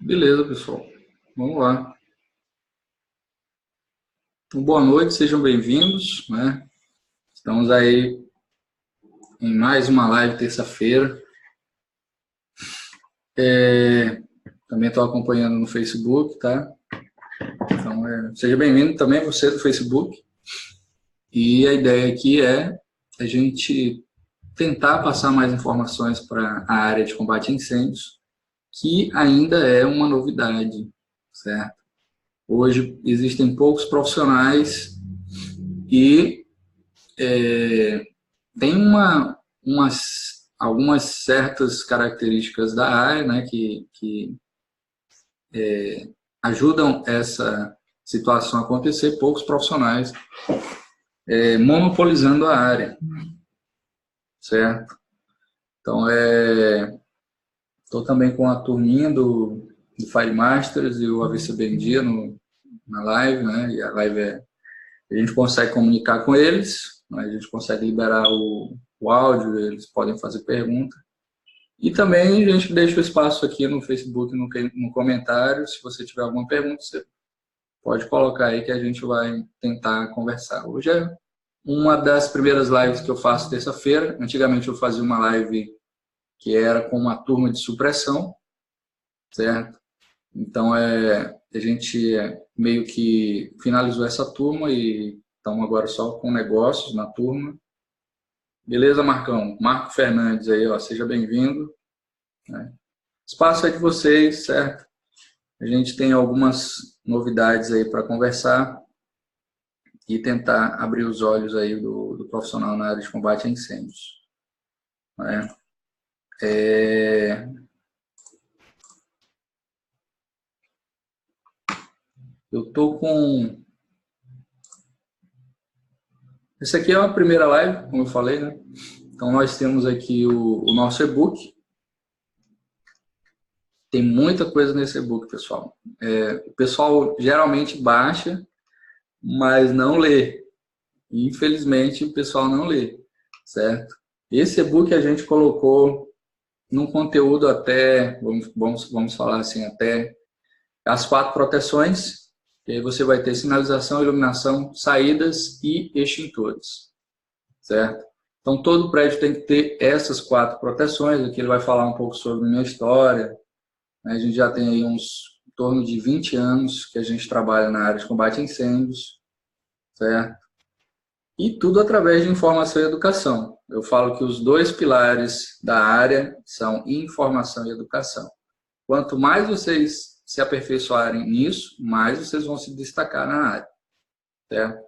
Beleza, pessoal. Vamos lá. Então, boa noite, sejam bem-vindos, né? Estamos aí em mais uma live terça-feira. Também estou acompanhando no Facebook, tá? Então, seja bem-vindo também você do Facebook. E a ideia aqui é a gente tentar passar mais informações para a área de combate a incêndios, que ainda é uma novidade, certo? Hoje existem poucos profissionais e tem algumas certas características da área, né, que ajudam essa situação a acontecer, poucos profissionais monopolizando a área, certo? Então, estou também com a turminha do Fire Masters e o AVCB em Dia na live, né, e a live a gente consegue comunicar com eles, né, a gente consegue liberar o áudio, eles podem fazer pergunta. E também a gente deixa o espaço aqui no Facebook, no comentário. Se você tiver alguma pergunta, você pode colocar aí que a gente vai tentar conversar. Hoje é uma das primeiras lives que eu faço terça-feira. Antigamente eu fazia uma live que era com uma turma de supressão, certo? Então a gente meio que finalizou essa turma e estamos agora só com negócios na turma. Beleza, Marcão? Marco Fernandes aí, ó, seja bem-vindo. Né? Espaço é de vocês, certo? A gente tem algumas novidades aí para conversar e tentar abrir os olhos aí do profissional na área de combate a incêndios. Né? Eu tô com... Essa aqui é a primeira live, como eu falei, né? Então nós temos aqui o nosso e-book. Tem muita coisa nesse e-book, pessoal. O pessoal geralmente baixa, mas não lê. Infelizmente, o pessoal não lê, certo? Esse e-book a gente colocou num conteúdo até, vamos falar assim, até as 4 proteções, que aí você vai ter sinalização, iluminação, saídas e extintores, certo? Então, todo prédio tem que ter essas 4 proteções. Aqui ele vai falar um pouco sobre a minha história, né? A gente já tem aí em torno de 20 anos que a gente trabalha na área de combate a incêndios, certo? E tudo através de informação e educação. Eu falo que os 2 pilares da área são informação e educação. Quanto mais vocês se aperfeiçoarem nisso, mais vocês vão se destacar na área, certo?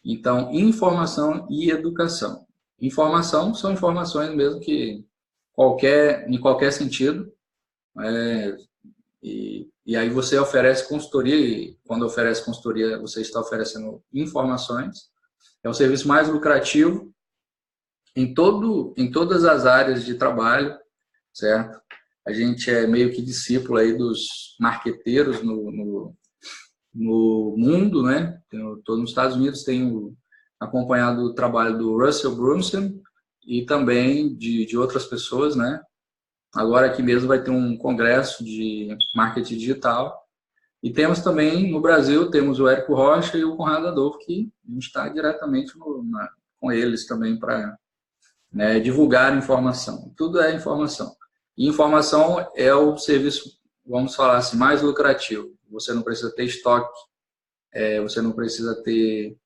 Então, informação e educação. Informação são informações mesmo que em qualquer sentido, e aí você oferece consultoria, e quando oferece consultoria, você está oferecendo informações. É o serviço mais lucrativo em todas as áreas de trabalho, certo? A gente é meio que discípulo aí dos marqueteiros no mundo, né? Estou nos Estados Unidos, tenho acompanhado o trabalho do Russell Brunson e também de outras pessoas, né? Agora aqui mesmo vai ter um congresso de marketing digital. E temos também, no Brasil, temos o Érico Rocha e o Conrado Adolfo, que a gente está diretamente com eles também para, né, divulgar informação. Tudo é informação. E informação é o serviço, vamos falar assim, mais lucrativo. Você não precisa ter estoque, você não precisa ter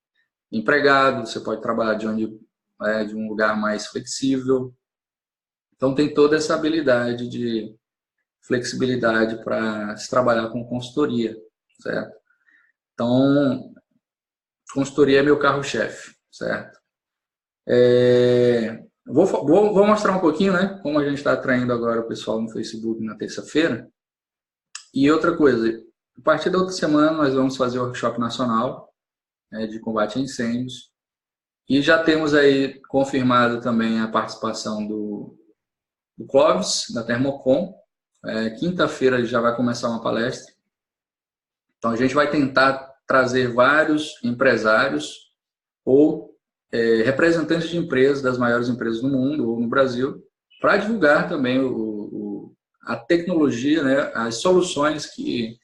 empregado, você pode trabalhar de um lugar mais flexível. Então tem toda essa habilidade de flexibilidade para se trabalhar com consultoria, certo? Então, consultoria é meu carro-chefe, certo? Vou mostrar um pouquinho, né, como a gente está atraindo agora o pessoal no Facebook na terça-feira. E outra coisa, a partir da outra semana nós vamos fazer o workshop nacional, né, de combate a incêndios. E já temos aí confirmado também a participação do Clóvis, da Termocom. Quinta-feira ele já vai começar uma palestra. Então a gente vai tentar trazer vários empresários ou representantes de empresas, das maiores empresas do mundo ou no Brasil, para divulgar também a tecnologia, né, as soluções que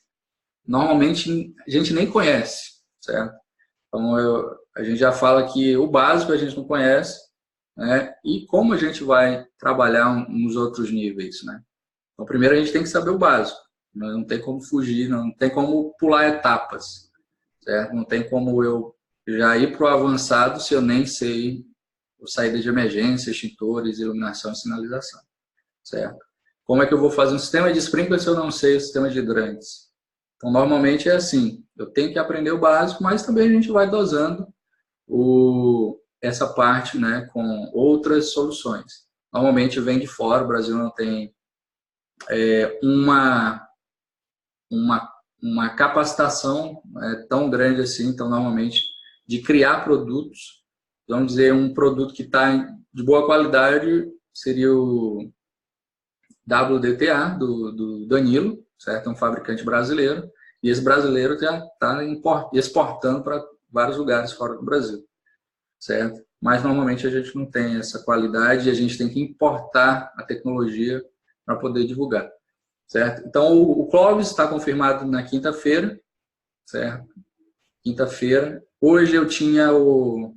normalmente a gente nem conhece, certo? Então, a gente já fala que o básico a gente não conhece, né? E como a gente vai trabalhar nos outros níveis, né? Então, primeiro a gente tem que saber o básico, né? Não tem como fugir, não tem como pular etapas, certo? Não tem como eu já ir para o avançado se eu nem sei saída de emergência, extintores, iluminação e sinalização, certo? Como é que eu vou fazer um sistema de sprinkler se eu não sei o sistema de hidrantes? Então, normalmente é assim, eu tenho que aprender o básico, mas também a gente vai dosando essa parte, né, com outras soluções. Normalmente vem de fora, o Brasil não tem uma, uma capacitação tão grande assim, então normalmente de criar produtos, vamos dizer, um produto que está de boa qualidade seria o WDTA, do Danilo, certo? É um fabricante brasileiro, e esse brasileiro já está exportando para vários lugares fora do Brasil, certo? Mas normalmente a gente não tem essa qualidade e a gente tem que importar a tecnologia para poder divulgar, certo? Então o Clóvis está confirmado na quinta-feira, certo? Quinta-feira. Hoje eu tinha o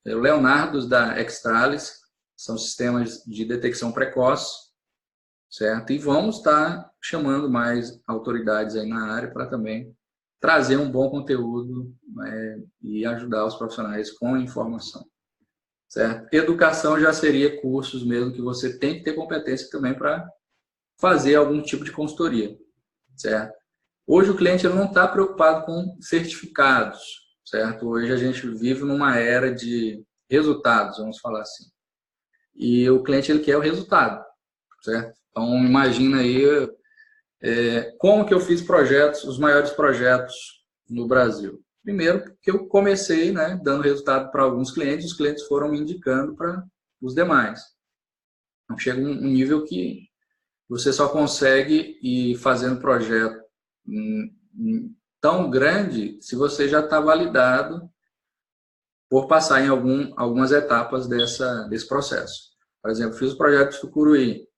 Leonardo da Extralis, são sistemas de detecção precoce, certo? E vamos estar chamando mais autoridades aí na área para também trazer um bom conteúdo, né, e ajudar os profissionais com informação, certo? Educação já seria cursos mesmo que você tem que ter competência também para fazer algum tipo de consultoria, certo? Hoje o cliente ele não está preocupado com certificados, certo? Hoje a gente vive numa era de resultados, vamos falar assim. E o cliente ele quer o resultado, certo? Então imagina aí como que eu fiz projetos, os maiores projetos no Brasil. Primeiro, porque eu comecei, né, dando resultado para alguns clientes, os clientes foram me indicando para os demais. Então chega um nível que você só consegue ir fazendo projeto tão grande se você já está validado por passar em algumas etapas desse processo. Por exemplo, fiz o projeto de Tucuruí,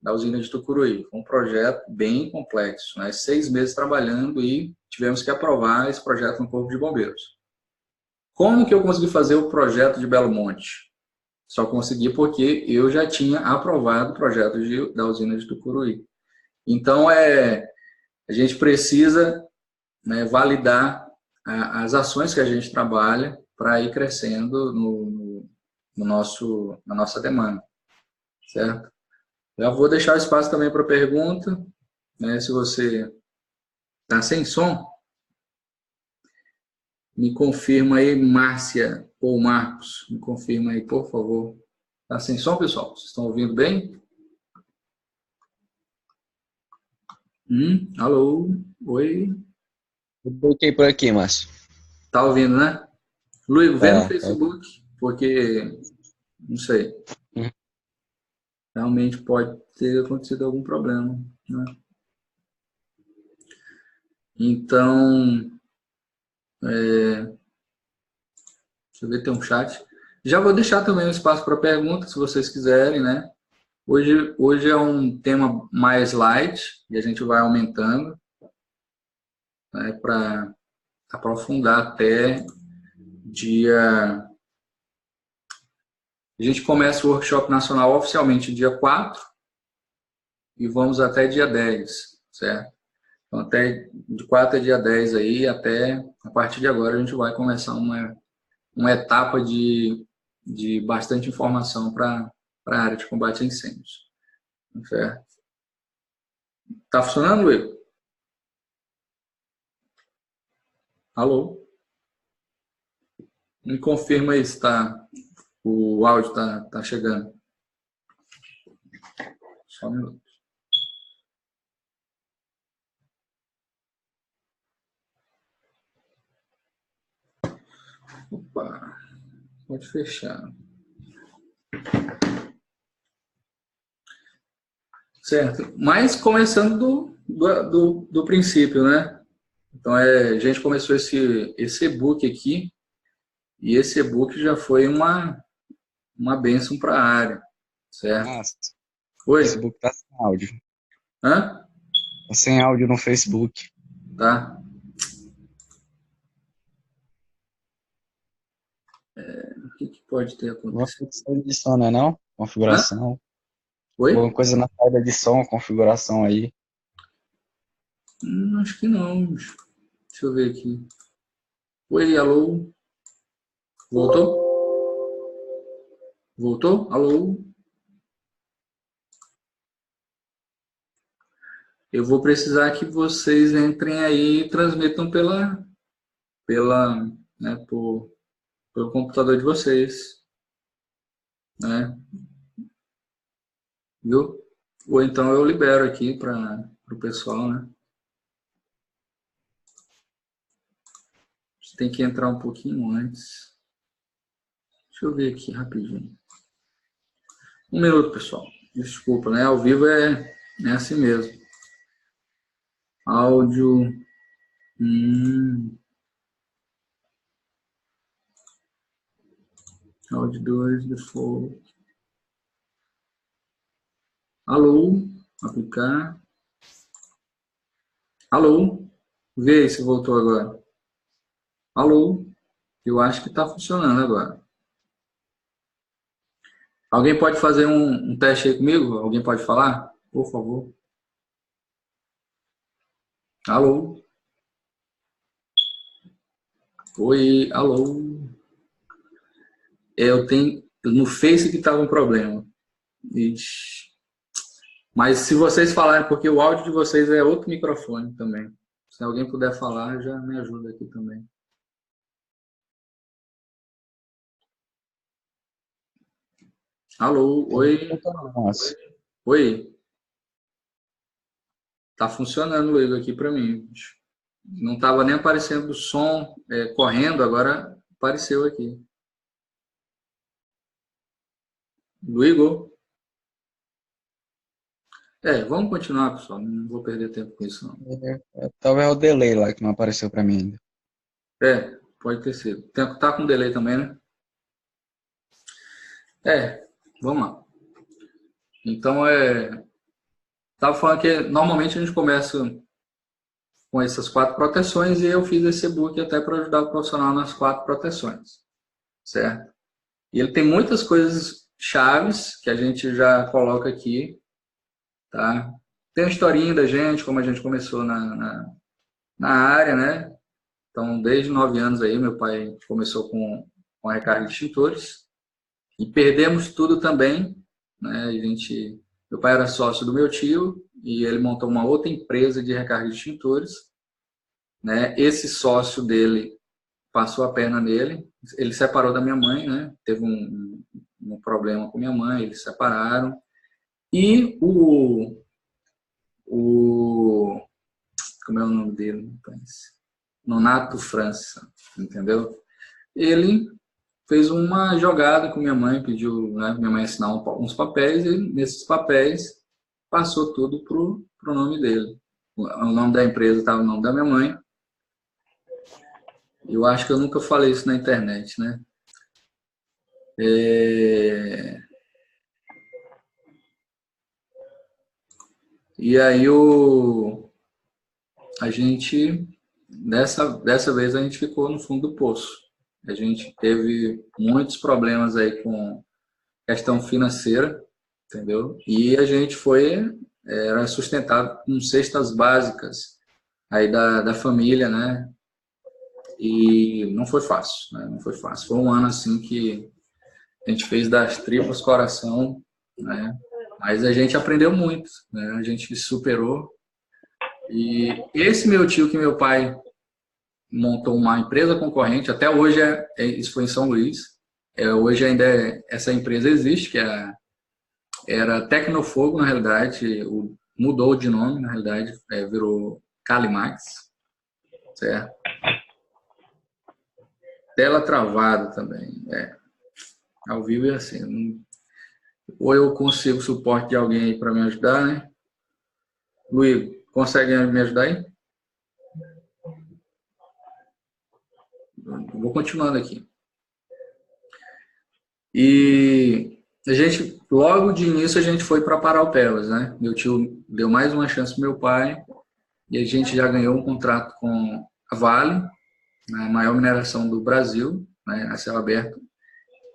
da usina de Tucuruí. Foi um projeto bem complexo, né? 6 meses trabalhando e tivemos que aprovar esse projeto no Corpo de Bombeiros. Como que eu consegui fazer o projeto de Belo Monte? Só consegui porque eu já tinha aprovado o projeto da usina de Tucuruí. Então, a gente precisa, né, validar as ações que a gente trabalha para ir crescendo na nossa demanda, certo? Já vou deixar o espaço também para pergunta, né? Se você está sem som, me confirma aí, Márcia ou Marcos, me confirma aí, por favor. Está sem som, pessoal? Vocês estão ouvindo bem? Alô? Oi? Eu coloquei por aqui, Márcio. Tá ouvindo, né? Luiz, vê no Tá. Facebook, porque, não sei, Uhum. realmente pode ter acontecido algum problema, né? Então, deixa eu ver, tem um chat. Já vou deixar também um espaço para perguntas, se vocês quiserem, né? Hoje é um tema mais light e a gente vai aumentando, né, para aprofundar até dia. A gente começa o workshop nacional oficialmente dia 4 e vamos até dia 10, certo? Então, até de 4 a dia 10 aí, até a partir de agora a gente vai começar uma etapa de bastante informação para a área de combate a incêndios. Certo? Tá funcionando, Will? Alô? Me confirma aí se o áudio está chegando. Só um minuto. Opa, pode fechar. Certo. Mas começando do princípio, né? Então, a gente começou esse e-book aqui, e esse e-book já foi uma bênção para a área, certo? Massa. Oi? Facebook tá sem áudio. Hã? Tá sem áudio no Facebook. Tá. O que que pode ter Alguma acontecido? coisa de som, não é não? Hã? Configuração. Oi? Alguma coisa na saída de som, configuração aí. Acho que não. Deixa eu ver aqui. Oi, alô? Voltou? Voltou? Alô? Eu vou precisar que vocês entrem aí e transmitam né, pelo computador de vocês, né? Viu? Ou então eu libero aqui para o pessoal, né? Você tem que entrar um pouquinho antes. Deixa eu ver aqui rapidinho. Um minuto, pessoal. Desculpa, né? Ao vivo é assim mesmo. Áudio. Áudio 2, default. Alô? Aplicar. Alô? Vê se voltou agora. Alô? Eu acho que está funcionando agora. Alguém pode fazer um teste aí comigo? Alguém pode falar? Por favor. Alô? Oi, alô? Eu tenho. No Face que estava um problema. Ixi. Mas se vocês falarem, porque o áudio de vocês é outro microfone também. Se alguém puder falar, já me ajuda aqui também. Alô? Eu não tô Oi? escutando, não, Márcio. Oi? Tá funcionando o Igor aqui para mim. Não estava nem aparecendo o som correndo, agora apareceu aqui. Do Igor? Vamos continuar, pessoal. Não vou perder tempo com isso, não. Talvez é o delay lá que não apareceu pra mim ainda. Pode ter sido. Tá com delay também, né? Vamos lá. Então, tava falando que normalmente a gente começa com essas 4 proteções e eu fiz esse e-book até para ajudar o profissional nas 4 proteções, certo? E ele tem muitas coisas chaves que a gente já coloca aqui, tá? Tem a historinha da gente, como a gente começou na área, né? Então, desde 9 anos aí, meu pai começou com a recarga de extintores e perdemos tudo também, né? Meu pai era sócio do meu tio e ele montou uma outra empresa de recarga de extintores, né? Esse sócio dele passou a perna nele, ele separou da minha mãe, né? Teve um problema com minha mãe, eles se separaram. E o como é o nome dele? Nonato França, entendeu? Ele fez uma jogada com minha mãe, pediu, né, minha mãe assinar uns papéis e nesses papéis passou tudo pro nome dele. O nome da empresa estava no nome da minha mãe. Eu acho que eu nunca falei isso na internet, né? E aí a gente, dessa vez a gente ficou no fundo do poço. A gente teve muitos problemas aí com questão financeira, entendeu? E a gente era sustentado com cestas básicas aí da família, né? E não foi fácil, né? Não foi fácil. Foi um ano assim que a gente fez das tripas coração, né? Mas a gente aprendeu muito, né? A gente superou. E esse meu tio que meu pai montou uma empresa concorrente, até hoje isso foi em São Luís. Hoje ainda essa empresa existe, era Tecnofogo, na realidade, mudou de nome, na realidade, virou Calimax, certo? Tela travada também, ao vivo é assim. Ou eu consigo suporte de alguém aí para me ajudar, né? Luiz, consegue me ajudar aí? Vou continuando aqui. E a gente, logo de início, a gente foi para Paraupelas, né? Meu tio deu mais uma chance para meu pai e a gente já ganhou um contrato com a Vale, né, a maior mineração do Brasil, né, a céu aberto.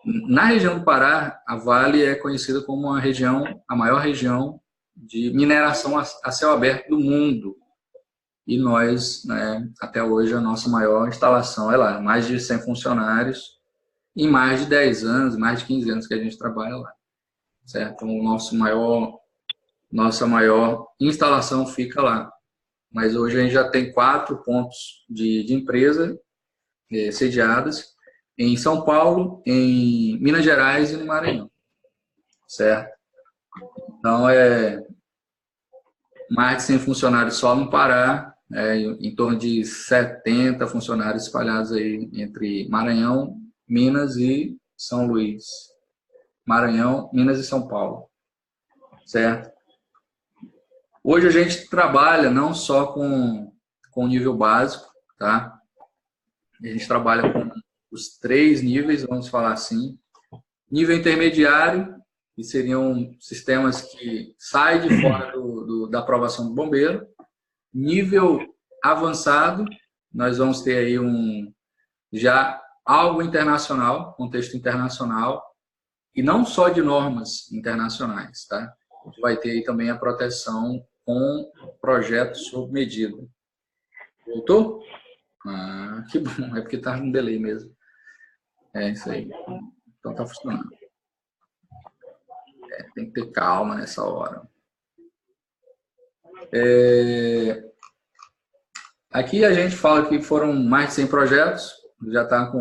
Na região do Pará, a Vale é conhecida como a maior região de mineração a céu aberto do mundo. E nós, né, até hoje, a nossa maior instalação é lá, mais de 100 funcionários, em mais de 10 anos, mais de 15 anos que a gente trabalha lá, certo? Então, nossa maior instalação fica lá. Mas hoje a gente já tem 4 pontos de empresa sediadas em São Paulo, em Minas Gerais e no Maranhão, certo? Então, mais de 100 funcionários só no Pará, em torno de 70 funcionários espalhados aí entre Maranhão, Minas e São Luís. Maranhão, Minas e São Paulo, certo? Hoje a gente trabalha não só com o nível básico, tá? A gente trabalha com os 3 níveis, vamos falar assim. Nível intermediário, que seriam sistemas que saem de fora da aprovação do bombeiro. Nível avançado, nós vamos ter aí já algo internacional, contexto internacional, e não só de normas internacionais, tá? A gente vai ter aí também a proteção com projetos sob medida. Voltou? Ah, que bom, é porque tá com delay mesmo. É isso aí. Então tá funcionando. Tem que ter calma nessa hora. Aqui a gente fala que foram mais de 100 projetos, já está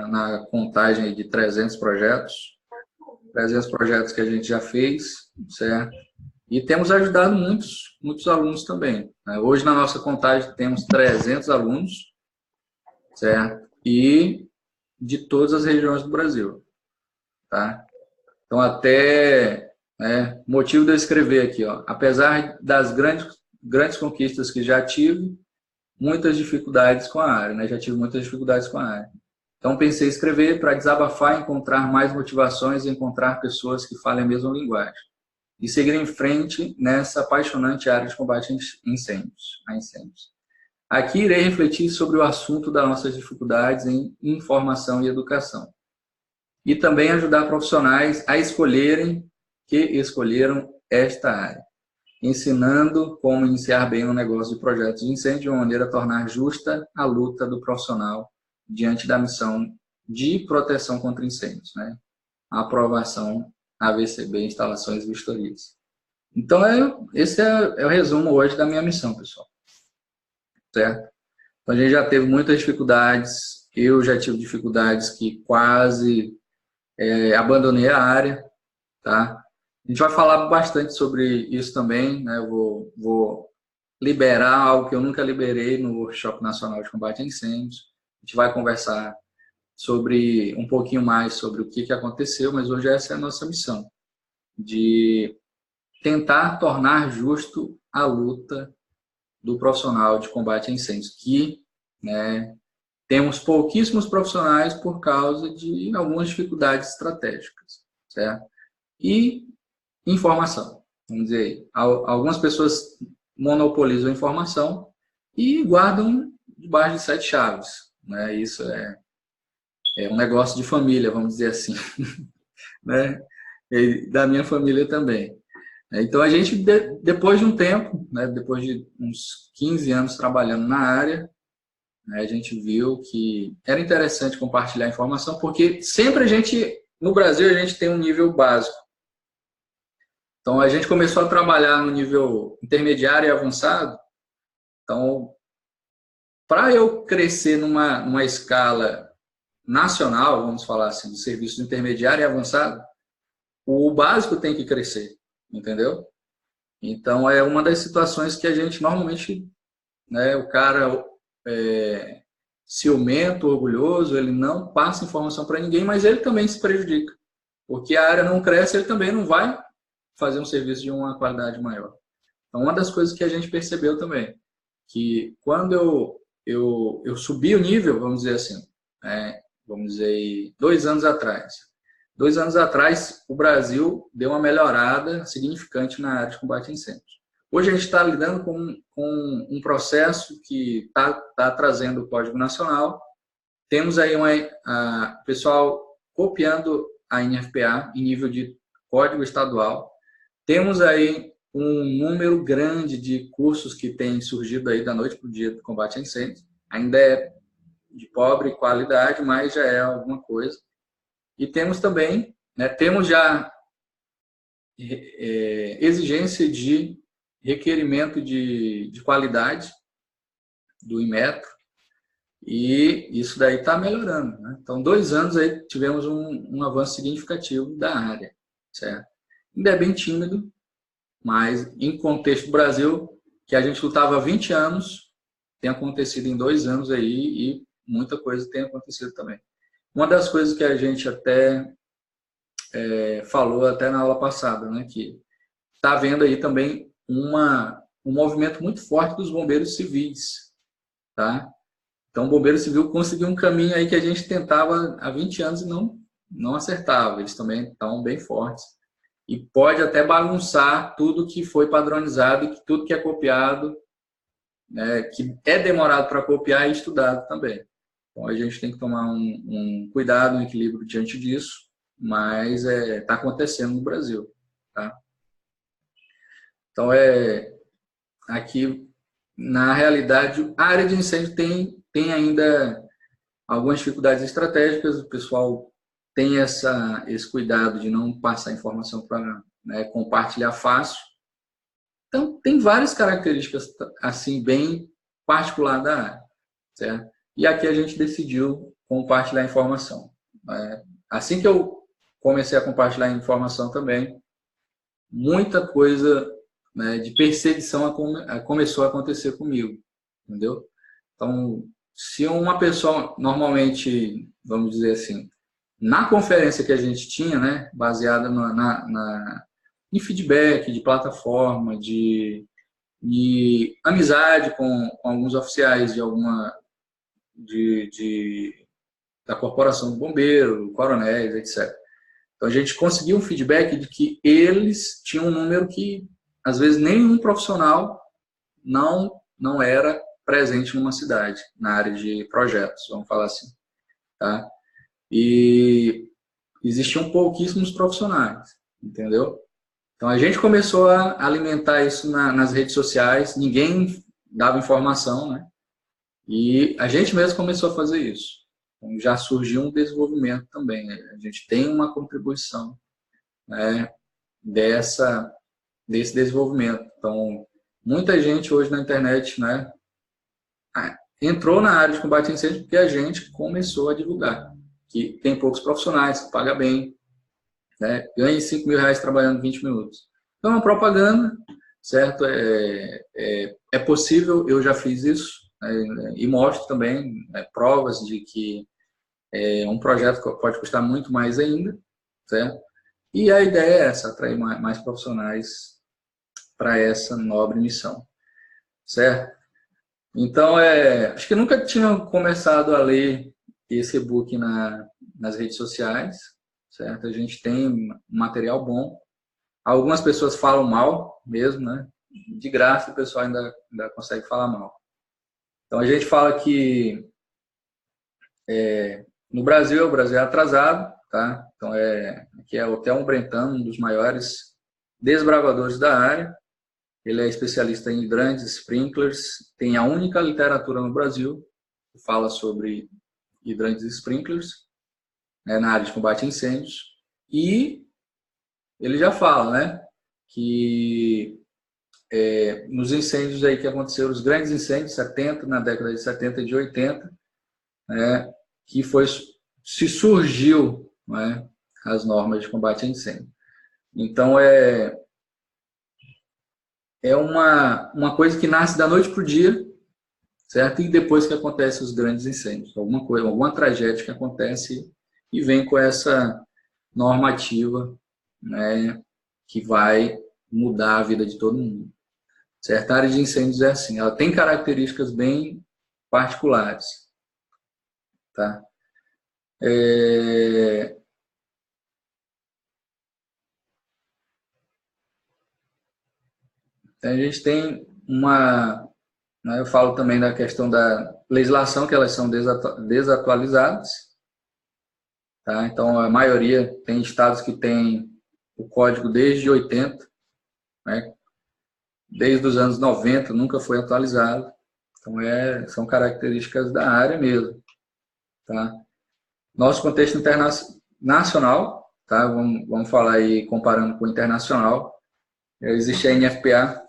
na contagem aí de 300 projetos. 300 projetos que a gente já fez, certo? E temos ajudado muitos alunos também. Hoje, na nossa contagem, temos 300 alunos, certo? E de todas as regiões do Brasil, tá? Então, motivo de eu escrever aqui, ó, apesar das grandes conquistas que já tive, muitas dificuldades com a área, né? Já tive muitas dificuldades com a área. Então, pensei em escrever para desabafar, encontrar mais motivações e encontrar pessoas que falem a mesma linguagem. E seguir em frente nessa apaixonante área de combate a incêndios. Aqui irei refletir sobre o assunto das nossas dificuldades em informação e educação. E também ajudar profissionais a escolheram esta área, ensinando como iniciar bem um negócio de projetos de incêndio de uma maneira a tornar justa a luta do profissional diante da missão de proteção contra incêndios, né? A aprovação AVCB, instalações e vistorias. Então, esse é o resumo hoje da minha missão, pessoal. Certo? Então, a gente já teve muitas dificuldades, eu já tive dificuldades que quase abandonei a área, tá? A gente vai falar bastante sobre isso também, né? Eu vou liberar algo que eu nunca liberei no Workshop Nacional de Combate a Incêndios. A gente vai conversar sobre um pouquinho mais sobre o que aconteceu, mas hoje essa é a nossa missão, de tentar tornar justo a luta do profissional de combate a incêndios, que, né, temos pouquíssimos profissionais por causa de algumas dificuldades estratégicas, certo? E informação, vamos dizer, algumas pessoas monopolizam a informação e guardam debaixo de 7 chaves, né? Isso é um negócio de família, vamos dizer assim, né? E da minha família também. Então, a gente, depois de um tempo, né, depois de uns 15 anos trabalhando na área, né, a gente viu que era interessante compartilhar informação, porque sempre no Brasil, a gente tem um nível básico. Então, a gente começou a trabalhar no nível intermediário e avançado. Então, para eu crescer numa escala nacional, vamos falar assim, de serviços intermediário e avançado, o básico tem que crescer, entendeu? Então, é uma das situações que a gente normalmente, né, o cara ciumento, orgulhoso, ele não passa informação para ninguém, mas ele também se prejudica, porque a área não cresce, ele também não vai fazer um serviço de uma qualidade maior. Então, uma das coisas que a gente percebeu também, que quando eu subi o nível, vamos dizer assim, vamos dizer, 2 anos atrás, 2 anos atrás, o Brasil deu uma melhorada significante na área de combate a incêndios. Hoje a gente está lidando com um processo que está trazendo o Código Nacional. Temos aí pessoal copiando a NFPA em nível de código estadual. Temos aí um número grande de cursos que tem surgido aí da noite para o dia do combate a incêndios. Ainda é de pobre qualidade, mas já é alguma coisa. E temos também, temos já exigência de requerimento de qualidade do Inmetro, e isso daí está melhorando. Então, 2 anos aí tivemos um avanço significativo da área, certo? Ainda é bem tímido, mas em contexto do Brasil, que a gente lutava há 20 anos, tem acontecido em 2 anos aí, e muita coisa tem acontecido também. Uma das coisas que a gente até falou até na aula passada, que está havendo aí também um movimento muito forte dos bombeiros civis, tá? Então, o bombeiro civil conseguiu um caminho aí que a gente tentava há 20 anos e não acertava. Eles também estão bem fortes. E pode até bagunçar tudo que foi padronizado e tudo que é copiado, que é demorado para copiar e estudado também. Então, a gente tem que tomar um cuidado, um equilíbrio diante disso, mas está acontecendo no Brasil. Tá? Então, aqui, na realidade, a área de incêndio tem ainda algumas dificuldades estratégicas. O pessoal tem esse cuidado de não passar informação para compartilhar fácil. Então, tem várias características assim bem particular da área, certo? E aqui a gente decidiu compartilhar a informação. Assim que eu comecei a compartilhar a informação também, muita coisa de perseguição começou a acontecer comigo, entendeu? Então, se uma pessoa, normalmente, vamos dizer assim, na conferência que a gente tinha, baseada em feedback de plataforma, de amizade com alguns oficiais da corporação do bombeiro, coronéis, etc. Então, a gente conseguiu um feedback de que eles tinham um número que, às vezes, nenhum profissional não era presente numa cidade, na área de projetos, vamos falar assim. Tá? E existiam pouquíssimos profissionais, entendeu? Então, a gente começou a alimentar isso nas redes sociais, ninguém dava informação, e a gente mesmo começou a fazer isso. Então, já surgiu um desenvolvimento também. A gente tem uma contribuição desse desenvolvimento. Então, muita gente hoje na internet entrou na área de combate a incêndio porque a gente começou a divulgar que tem poucos profissionais, que paga bem, ganha 5 mil reais trabalhando 20 minutos. Então, é uma propaganda, certo? É possível, eu já fiz isso, e mostro também provas de que um projeto pode custar muito mais ainda, certo? E a ideia é essa, atrair mais profissionais para essa nobre missão, certo? Então, acho que nunca tinha começado a ler esse e-book nas redes sociais, certo? A gente tem um material bom. Algumas pessoas falam mal mesmo, De graça o pessoal ainda consegue falar mal. Então, a gente fala que no Brasil, o Brasil é atrasado, tá? Então, aqui é o Thelmo Brentano, um dos maiores desbravadores da área. Ele é especialista em hidrantes, sprinklers, tem a única literatura no Brasil que fala sobre hidrantes e sprinklers, na área de combate a incêndios. E ele já fala, que nos incêndios aí que aconteceram, os grandes incêndios, na década de 70 e de 80, que se surgiu as normas de combate a incêndio. Então, é uma coisa que nasce da noite para o dia, certo? E depois que acontecem os grandes incêndios. Alguma tragédia que acontece e vem com essa normativa, que vai mudar a vida de todo mundo. Certo? A área de incêndios é assim, ela tem características bem particulares. Tá? Então, a gente tem né, eu falo também da questão da legislação, que elas são desatualizadas. Tá? Então, a maioria tem estados que tem o código desde 80, né? Desde os anos 90, nunca foi atualizado. Então, são características da área mesmo. Tá? Nosso contexto internacional, tá? Vamos falar aí comparando com o internacional. Existe a NFPA,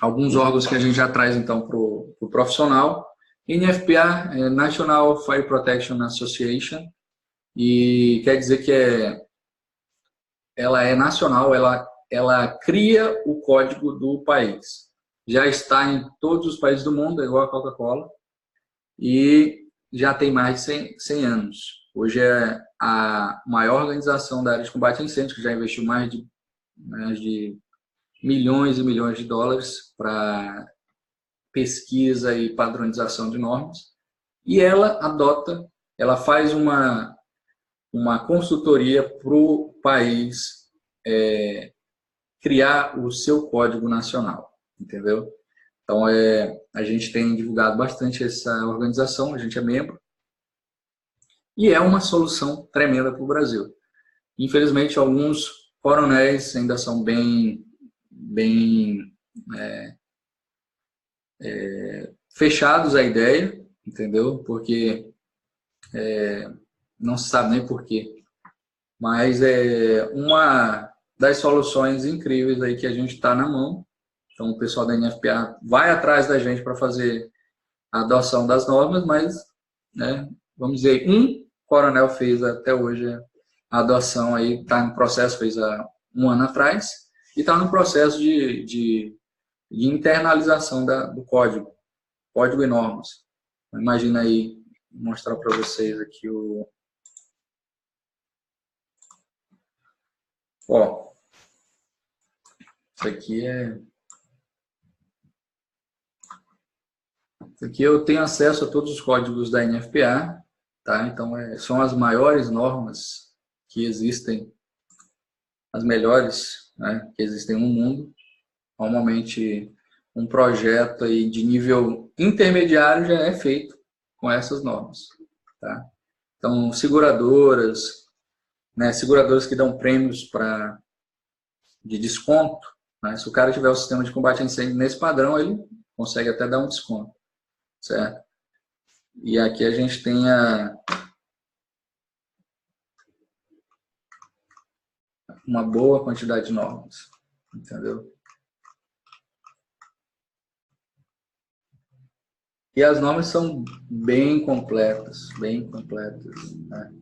alguns órgãos que a gente já traz então para o profissional. NFPA é National Fire Protection Association, e quer dizer que ela é nacional, ela cria o código do país. Já está em todos os países do mundo, é igual a Coca-Cola, e já tem mais de 100 anos. Hoje é a maior organização da área de combate a incêndios, que já investiu mais de milhões e milhões de dólares para pesquisa e padronização de normas. E ela faz uma consultoria para o país criar o seu código nacional, entendeu? Então, a gente tem divulgado bastante essa organização, a gente é membro, e é uma solução tremenda para o Brasil. Infelizmente, alguns coronéis ainda são bem fechados à ideia, entendeu? Porque não se sabe nem por quê. Mas é uma das soluções incríveis aí que a gente está na mão. Então, o pessoal da NFPA vai atrás da gente para fazer a adoção das normas, mas, né, vamos dizer, um coronel fez até hoje a adoção, aí está no processo, fez há um ano atrás, e está no processo de internalização do código e normas. Imagina aí, vou mostrar para vocês aqui Ó, isso aqui Aqui eu tenho acesso a todos os códigos da NFPA, tá? Então, são as maiores normas que existem, as melhores, né, que existem no mundo. Normalmente, um projeto aí de nível intermediário já é feito com essas normas, tá? Então, seguradoras, né, seguradoras que dão prêmios de desconto, né? Se o cara tiver o sistema de combate a incêndio nesse padrão, ele consegue até dar um desconto, certo? E aqui a gente tem uma boa quantidade de normas, entendeu? E as normas são bem completas, bem completas, né?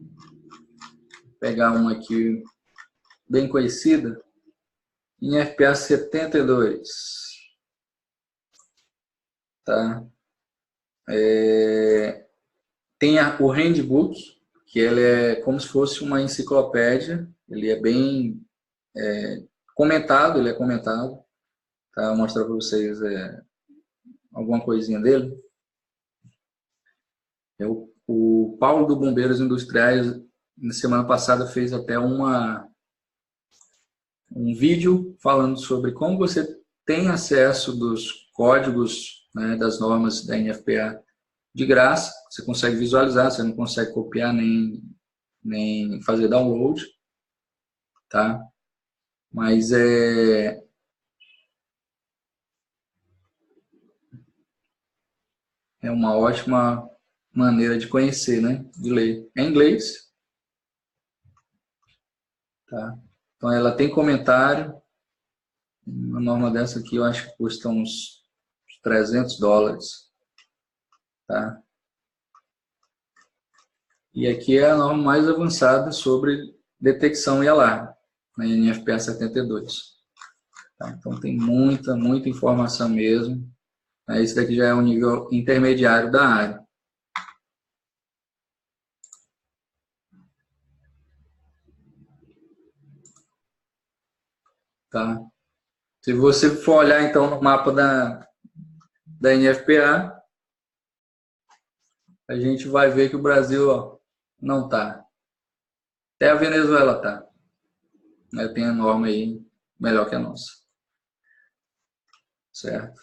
Vou pegar uma aqui bem conhecida, em FPA 72, tá? Tem o handbook, que ele é como se fosse uma enciclopédia, ele é bem comentado, tá? Vou mostrar para vocês alguma coisinha dele. O Paulo do Bombeiros Industriais, na semana passada, fez até um vídeo falando sobre como você tem acesso dos códigos, né, das normas da NFPA de graça. Você consegue visualizar, você não consegue copiar nem fazer download, tá? Mas é uma ótima maneira de conhecer, né? De ler. É em inglês, tá? Então ela tem comentário. Uma norma dessa aqui eu acho que custa uns $300, tá? E aqui é a norma mais avançada sobre detecção e alarme, na NFPA 72. Tá? Então tem muita informação mesmo. Esse daqui já é um nível intermediário da área. Tá? Se você for olhar então no mapa da NFPA, a gente vai ver que o Brasil, ó, não está. Até a Venezuela está. Tem a norma aí melhor que a nossa. certo?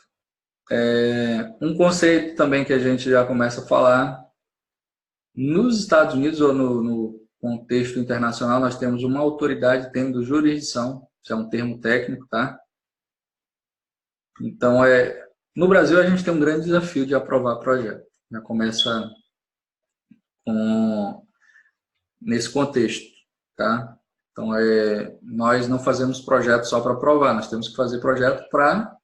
Um conceito também que a gente já começa a falar, nos Estados Unidos ou no contexto internacional, nós temos uma autoridade tendo jurisdição, isso é um termo técnico, tá? Então, no Brasil, a gente tem um grande desafio de aprovar projeto. Já começa nesse contexto, tá? Então, nós não fazemos projeto só para aprovar, nós temos que fazer projeto para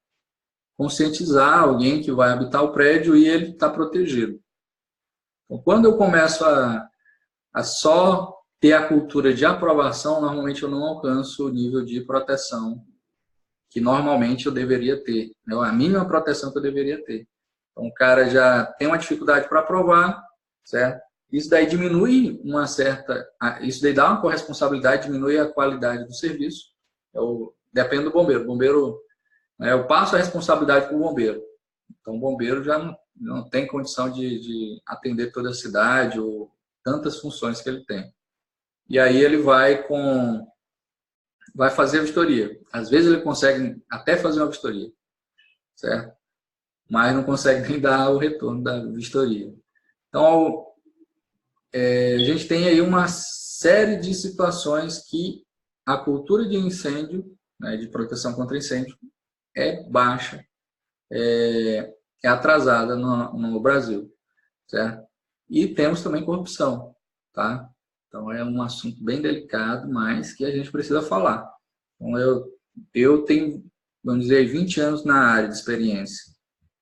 conscientizar alguém que vai habitar o prédio e ele está protegido. Então, quando eu começo a só ter a cultura de aprovação, normalmente eu não alcanço o nível de proteção que normalmente eu deveria ter, né? A mínima proteção que eu deveria ter. Então, o cara já tem uma dificuldade para aprovar, certo? Isso daí diminui isso daí dá uma corresponsabilidade, diminui a qualidade do serviço. Depende do bombeiro. O bombeiro, né, eu passo a responsabilidade para o bombeiro. Então, o bombeiro já não tem condição de atender toda a cidade ou tantas funções que ele tem. E aí ele vai fazer a vistoria. Às vezes ele consegue até fazer uma vistoria, certo? Mas não consegue nem dar o retorno da vistoria. Então, a gente tem aí uma série de situações que a cultura de incêndio, né, de proteção contra incêndio, é baixa, é atrasada no Brasil, certo? E temos também corrupção, tá? Então, é um assunto bem delicado, mas que a gente precisa falar. Então, eu tenho, vamos dizer, 20 anos na área de experiência.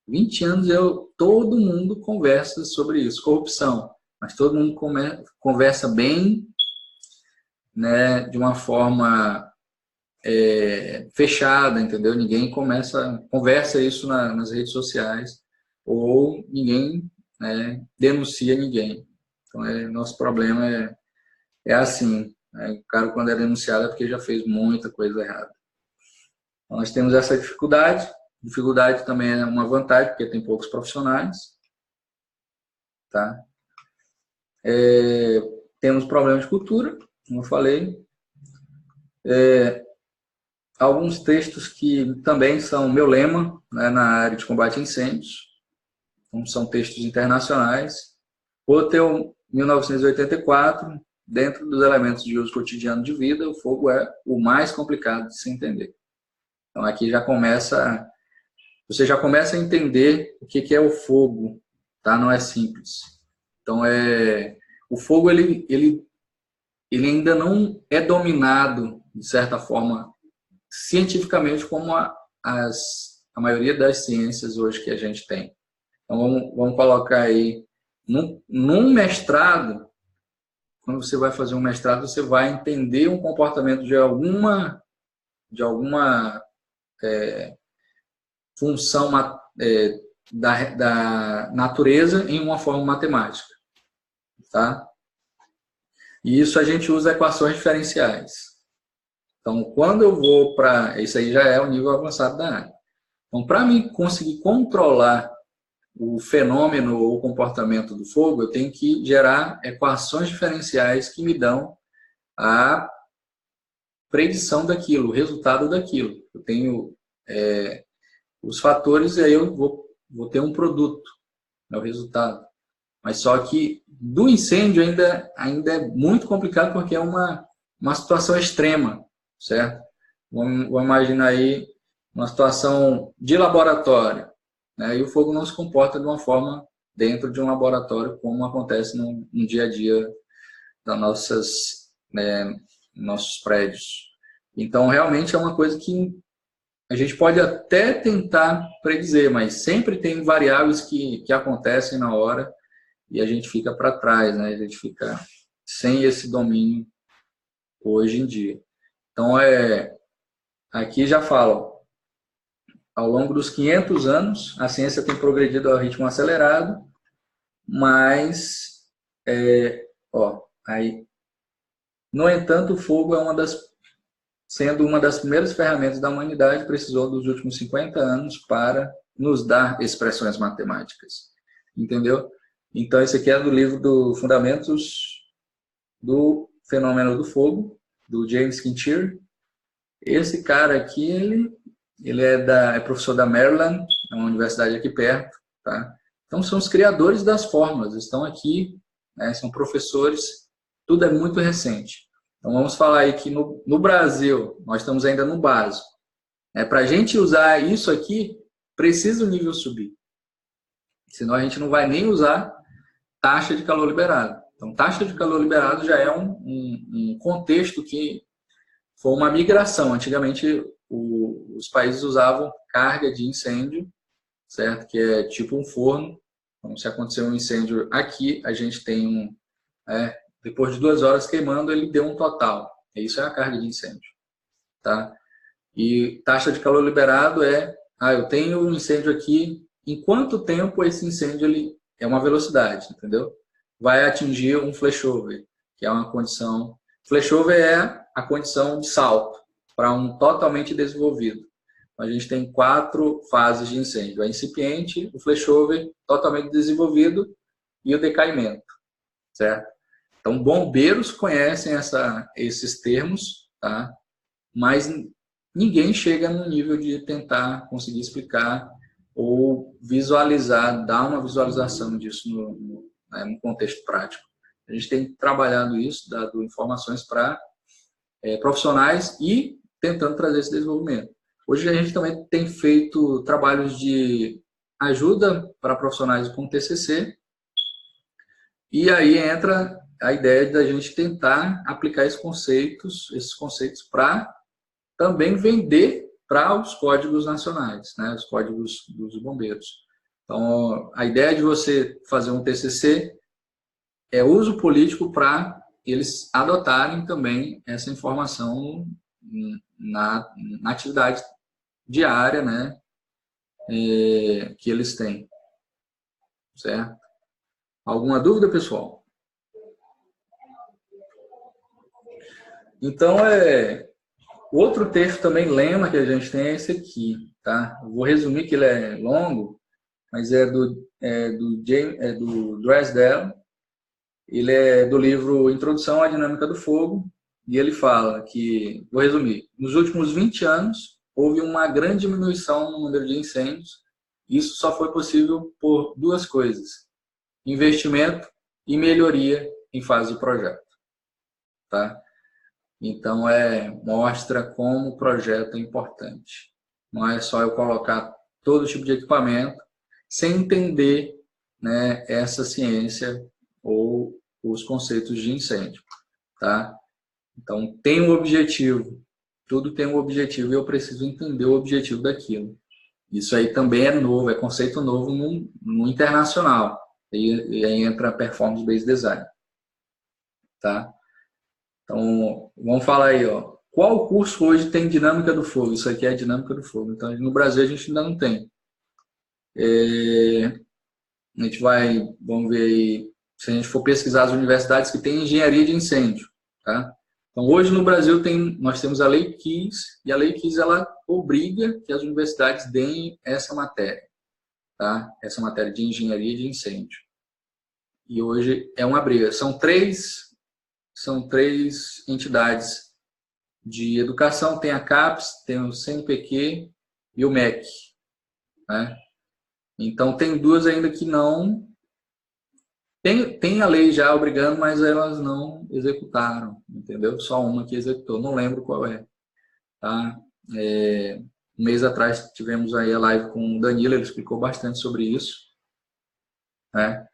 20 anos todo mundo conversa sobre isso, corrupção. Mas todo mundo conversa bem, né, de uma forma fechada, entendeu? Ninguém conversa isso nas redes sociais ou ninguém, né, denuncia ninguém. Então, nosso problema é assim. Né? O cara, quando é denunciado, é porque já fez muita coisa errada. Então, nós temos essa dificuldade. Dificuldade também é uma vantagem, porque tem poucos profissionais. Tá? Temos problemas de cultura, como eu falei. Alguns textos que também são meu lema, né, na área de combate a incêndios. Então, são textos internacionais. Hotel 1984, dentro dos elementos de uso cotidiano de vida, o fogo é o mais complicado de se entender. Então, aqui você já começa a entender o que é o fogo, tá? Não é simples. Então, o fogo ele ainda não é dominado, de certa forma, cientificamente, como a maioria das ciências hoje que a gente tem. Então, vamos colocar aí, num mestrado, quando você vai fazer um mestrado, você vai entender um comportamento de alguma função da natureza em uma forma matemática, tá? E isso a gente usa equações diferenciais. Então, quando eu vou para... Isso aí já é o nível avançado da área. Então, para mim conseguir controlar o fenômeno ou o comportamento do fogo, eu tenho que gerar equações diferenciais que me dão a predição daquilo, o resultado daquilo. Eu tenho os fatores e aí eu vou ter um produto, é o resultado. Mas só que do incêndio ainda é muito complicado porque é uma situação extrema, certo? Vamos imaginar aí uma situação de laboratório, né? E o fogo não se comporta de uma forma dentro de um laboratório como acontece no dia a dia das nossos prédios. Então, realmente é uma coisa que a gente pode até tentar predizer, mas sempre tem variáveis que acontecem na hora e a gente fica para trás, né? A gente fica sem esse domínio hoje em dia. Então, aqui já falo, ao longo dos 500 anos, a ciência tem progredido a ritmo acelerado, mas, no entanto, o fogo sendo uma das primeiras ferramentas da humanidade, precisou dos últimos 50 anos para nos dar expressões matemáticas. Entendeu? Então, esse aqui é do livro do Fundamentos do Fenômeno do Fogo, do James Quintir. Esse cara aqui, ele é professor da Maryland, é uma universidade aqui perto, tá? Então, são os criadores das fórmulas, estão aqui, né, são professores, tudo é muito recente. Então, vamos falar aí que no Brasil, nós estamos ainda no básico. Para a gente usar isso aqui, precisa o nível subir. Senão, a gente não vai nem usar taxa de calor liberado. Então, taxa de calor liberado já é um contexto que foi uma migração. Antigamente, os países usavam carga de incêndio, certo? Que é tipo um forno. Então, se acontecer um incêndio aqui, a gente tem depois de 2 horas queimando, ele deu um total. Isso é a carga de incêndio, tá? E taxa de calor liberado eu tenho um incêndio aqui, em quanto tempo esse incêndio é uma velocidade, entendeu? Vai atingir um flashover, que é uma condição... Flashover é a condição de salto para um totalmente desenvolvido. A gente tem 4 fases de incêndio: a incipiente, o flashover, totalmente desenvolvido e o decaimento, certo? Então, bombeiros conhecem esses termos, tá? Mas ninguém chega no nível de tentar conseguir explicar ou visualizar, dar uma visualização disso no contexto prático. A gente tem trabalhado isso, dado informações para profissionais e tentando trazer esse desenvolvimento. Hoje a gente também tem feito trabalhos de ajuda para profissionais com TCC, e aí entra a ideia da gente tentar aplicar esses conceitos para também vender para os códigos nacionais, né, os códigos dos bombeiros. Então, a ideia de você fazer um TCC é uso político para eles adotarem também essa informação na atividade diária, né, que eles têm. Certo? Alguma dúvida, pessoal? Então, outro texto também, lema, que a gente tem é esse aqui, tá? Eu vou resumir que ele é longo, mas é do Drysdale. Ele é do livro Introdução à Dinâmica do Fogo, e ele fala que, vou resumir, nos últimos 20 anos, houve uma grande diminuição no número de incêndios. Isso só foi possível por 2 coisas: investimento e melhoria em fase de projeto, tá? Então, mostra como o projeto é importante. Não é só eu colocar todo tipo de equipamento sem entender, né, essa ciência ou os conceitos de incêndio, tá? Então, tem um objetivo. Tudo tem um objetivo e eu preciso entender o objetivo daquilo. Isso aí também é novo, é conceito novo no internacional. E aí entra a Performance-Based Design, tá? Então, vamos falar aí, ó. Qual curso hoje tem dinâmica do fogo? Isso aqui é a dinâmica do fogo. Então, no Brasil a gente ainda não tem. A gente vamos ver aí, se a gente for pesquisar as universidades que têm engenharia de incêndio, tá? Então, hoje no Brasil nós temos a Lei Kies, e a Lei Kies ela obriga que as universidades deem essa matéria, tá? Essa matéria de engenharia de incêndio. E hoje é uma briga. São três entidades de educação, tem a CAPES, tem o CNPq e o MEC, né? Então, tem 2 ainda que não... Tem a lei já obrigando, mas elas não executaram, entendeu? Só uma que executou, não lembro qual é. Tá? Um mês atrás tivemos aí a live com o Danilo, ele explicou bastante sobre isso, né?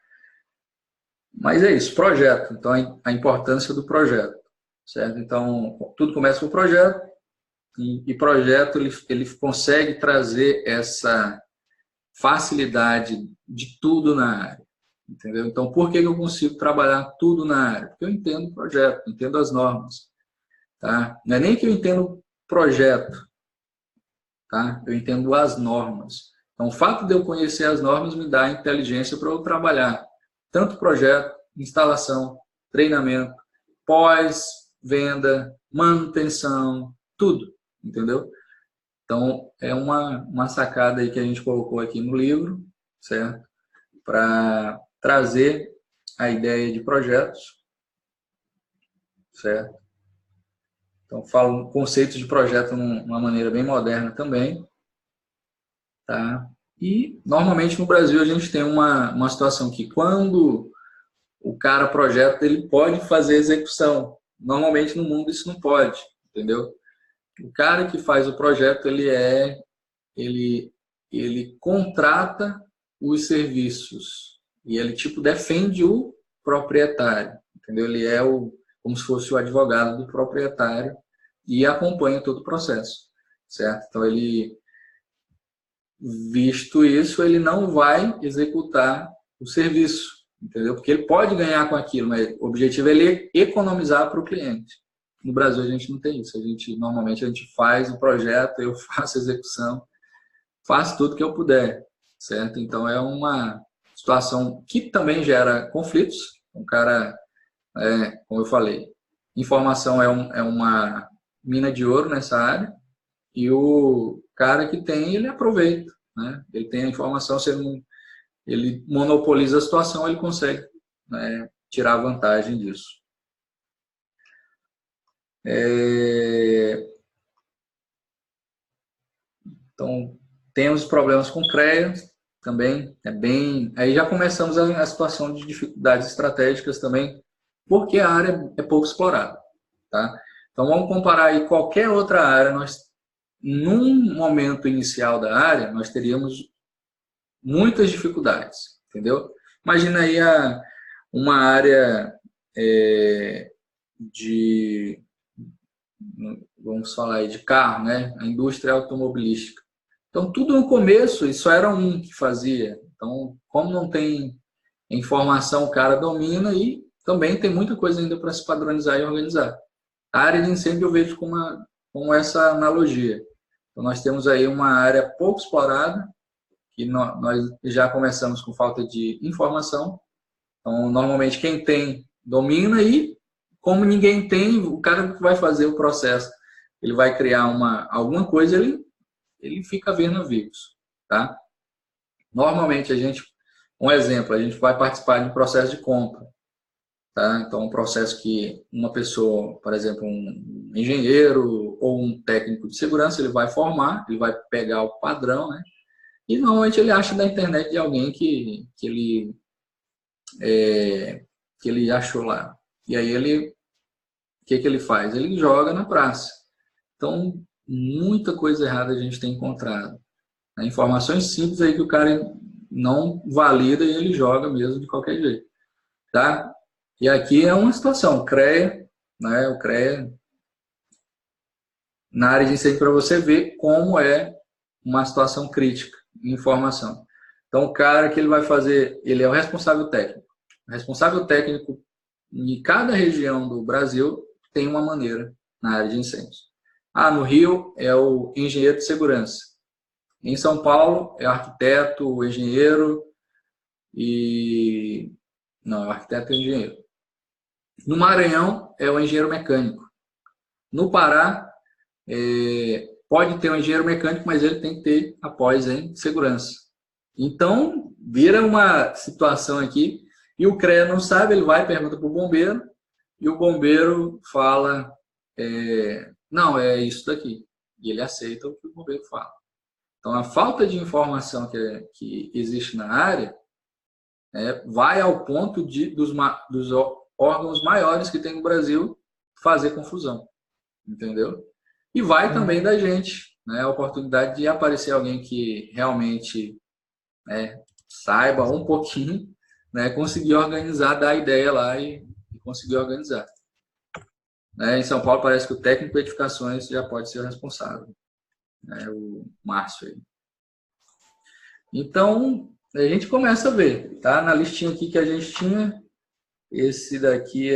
Mas é isso, projeto. Então, a importância do projeto, certo? Então, tudo começa com o projeto, e projeto ele consegue trazer essa facilidade de tudo na área, entendeu? Então, por que eu consigo trabalhar tudo na área? Porque eu entendo o projeto, entendo as normas, tá? Não é nem que eu entendo o projeto, tá? Eu entendo as normas. Então, o fato de eu conhecer as normas me dá inteligência para eu trabalhar tanto projeto, instalação, treinamento, pós-venda, manutenção, tudo, entendeu? Então, é uma sacada aí que a gente colocou aqui no livro, certo? Para trazer a ideia de projetos, certo? Então, falo conceitos de projeto de uma maneira bem moderna também, tá? E, normalmente, no Brasil, a gente tem uma situação que quando o cara projeta, ele pode fazer execução. Normalmente, no mundo, isso não pode, entendeu? O cara que faz o projeto, ele contrata os serviços e ele, tipo, defende o proprietário, entendeu? Ele é como se fosse o advogado do proprietário e acompanha todo o processo, certo? Então, visto isso, ele não vai executar o serviço, entendeu? Porque ele pode ganhar com aquilo, mas o objetivo é ele economizar para o cliente. No Brasil, a gente não tem isso. Normalmente, a gente faz o projeto, eu faço a execução, faço tudo que eu puder, certo? Então, é uma situação que também gera conflitos. O cara, como eu falei, informação é uma mina de ouro nessa área, e o cara que tem, ele aproveita, né? Ele tem a informação, se ele monopoliza a situação, ele consegue, né, tirar vantagem disso. Então, temos problemas com CREA também, aí já começamos a situação de dificuldades estratégicas também, porque a área é pouco explorada, tá? Então, vamos comparar aí qualquer outra área, num momento inicial da área, nós teríamos muitas dificuldades, entendeu? Imagina aí uma área de, vamos falar aí, de carro, né? A indústria automobilística. Então, tudo no começo, isso era um que fazia. Então, como não tem informação, o cara domina e também tem muita coisa ainda para se padronizar e organizar. A área de incêndio eu vejo com essa analogia. Então, nós temos aí uma área pouco explorada, que nós já começamos com falta de informação. Então, normalmente, quem tem, domina e, como ninguém tem, o cara que vai fazer o processo, ele vai criar alguma coisa, ele fica vendo navios, tá? Normalmente, um exemplo, a gente vai participar de um processo de compra, tá? Então, um processo que uma pessoa, por exemplo, um engenheiro ou um técnico de segurança, ele vai formar, ele vai pegar o padrão, né? E normalmente ele acha da internet de alguém que ele achou lá. E aí o que ele faz? Ele joga na praça. Então, muita coisa errada a gente tem encontrado. Informações simples aí que o cara não valida e ele joga mesmo de qualquer jeito, tá? E aqui é uma situação, o CREA, né? O CREA na área de incêndio para você ver como é uma situação crítica em informação. Então, o cara que ele vai fazer, ele é o responsável técnico. O responsável técnico em cada região do Brasil tem uma maneira na área de incêndios. No Rio é o engenheiro de segurança. Em São Paulo é o arquiteto, o engenheiro e... Não, é o arquiteto e o engenheiro. No Maranhão é o engenheiro mecânico. No Pará, pode ter um engenheiro mecânico, mas ele tem que ter após em segurança. Então, vira uma situação aqui, e o CREA não sabe, ele vai e pergunta para o bombeiro, e o bombeiro fala, não, é isso daqui. E ele aceita o que o bombeiro fala. Então, a falta de informação que existe na área vai ao ponto dos órgãos maiores que tem no Brasil fazer confusão. Entendeu? E vai também da gente, né? A oportunidade de aparecer alguém que realmente saiba um pouquinho, né? Conseguir organizar, dar a ideia lá e conseguir organizar. Em São Paulo parece que o técnico de edificações já pode ser o responsável, né? O Márcio aí. Então, a gente começa a ver, tá? Na listinha aqui que a gente tinha, esse daqui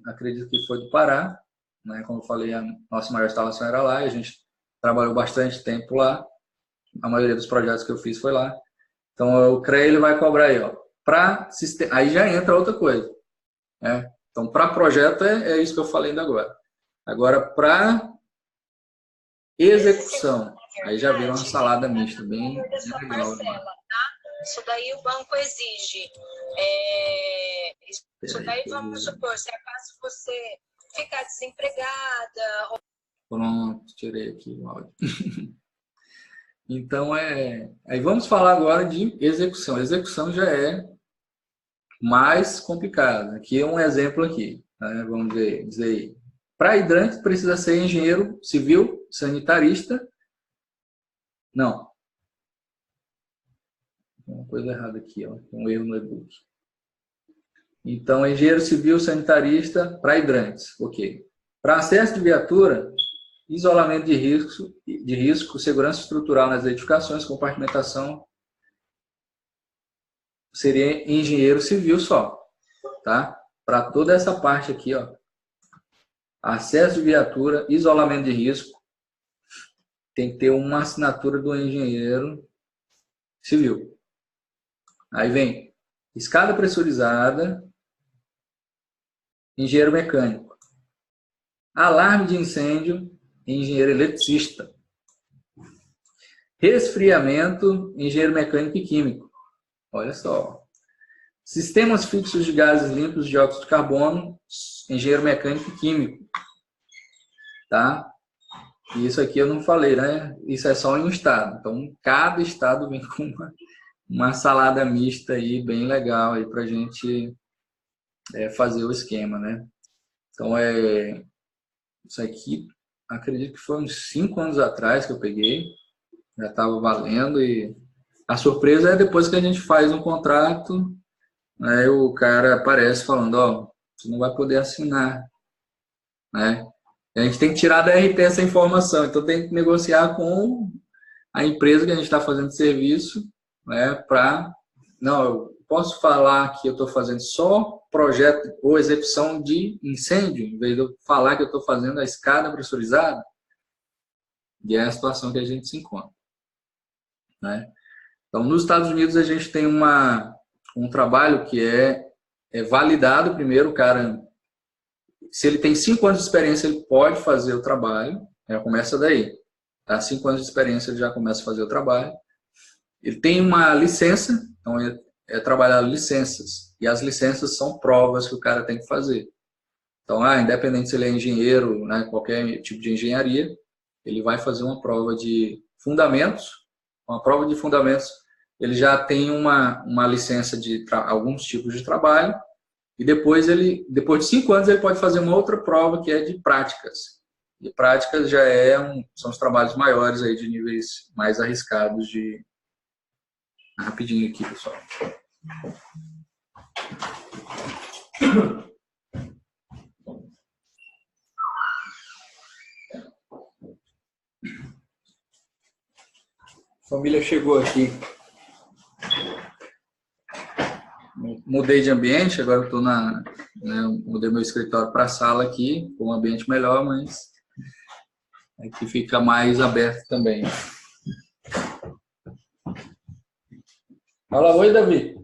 acredito que foi do Pará, né? Como eu falei, a nossa maior instalação era lá, e a gente trabalhou bastante tempo lá. A maioria dos projetos que eu fiz foi lá. Então, o CREA ele vai cobrar aí, ó. Aí já entra outra coisa, né? Então, para projeto é isso que eu falei ainda agora. Agora, para execução, aí já vira uma salada mista, bem legal. Isso daí o banco exige. Isso daí, vamos supor, se acaso você ficar desempregada... Pronto, tirei aqui o áudio. Então, aí vamos falar agora de execução. Execução já é mais complicado. Aqui é um exemplo aqui, né? Vamos dizer aí. Para hidrante precisa ser engenheiro civil, sanitarista. Não. Tem uma coisa errada aqui, ó. Tem um erro no e-book. Então, engenheiro civil, sanitarista para hidrantes. Ok. Para acesso de viatura, isolamento de risco, segurança estrutural nas edificações, compartimentação, seria engenheiro civil só, tá? Para toda essa parte aqui, ó. Acesso de viatura, isolamento de risco, tem que ter uma assinatura do engenheiro civil. Aí vem escada pressurizada, engenheiro mecânico. Alarme de incêndio, engenheiro eletricista. Resfriamento, engenheiro mecânico e químico. Olha só. Sistemas fixos de gases limpos de dióxido de carbono, engenheiro mecânico e químico. Tá? E isso aqui eu não falei, né? Isso é só em um estado. Então, cada estado vem com uma salada mista aí, bem legal aí pra gente fazer o esquema, né? Então, isso aqui, acredito que foi uns 5 anos atrás que eu peguei. Já estava valendo e a surpresa é depois que a gente faz um contrato, aí o cara aparece falando, ó, você não vai poder assinar, né? A gente tem que tirar da RT essa informação, então tem que negociar com a empresa que a gente está fazendo serviço, né, para... Não, eu posso falar que eu estou fazendo só projeto ou execução de incêndio, em vez de eu falar que eu estou fazendo a escada pressurizada, e é a situação que a gente se encontra, né? Então, nos Estados Unidos, a gente tem um trabalho que é validado primeiro, o cara... Se ele tem 5 anos de experiência, ele pode fazer o trabalho. Já começa daí. Tá? 5 anos de experiência, ele já começa a fazer o trabalho. Ele tem uma licença, então é trabalhar licenças. E as licenças são provas que o cara tem que fazer. Então, independente se ele é engenheiro, né, qualquer tipo de engenharia, ele vai fazer uma prova de fundamentos. Uma prova de fundamentos, ele já tem uma licença de alguns tipos de trabalho. E depois de 5 anos, ele pode fazer uma outra prova que é de práticas. E práticas já são os trabalhos maiores aí de níveis mais arriscados de... Rapidinho aqui, pessoal. A família chegou aqui. Mudei de ambiente, agora estou mudei meu escritório para a sala aqui, com um ambiente melhor, mas aqui fica mais aberto também. Fala, oi, Davi.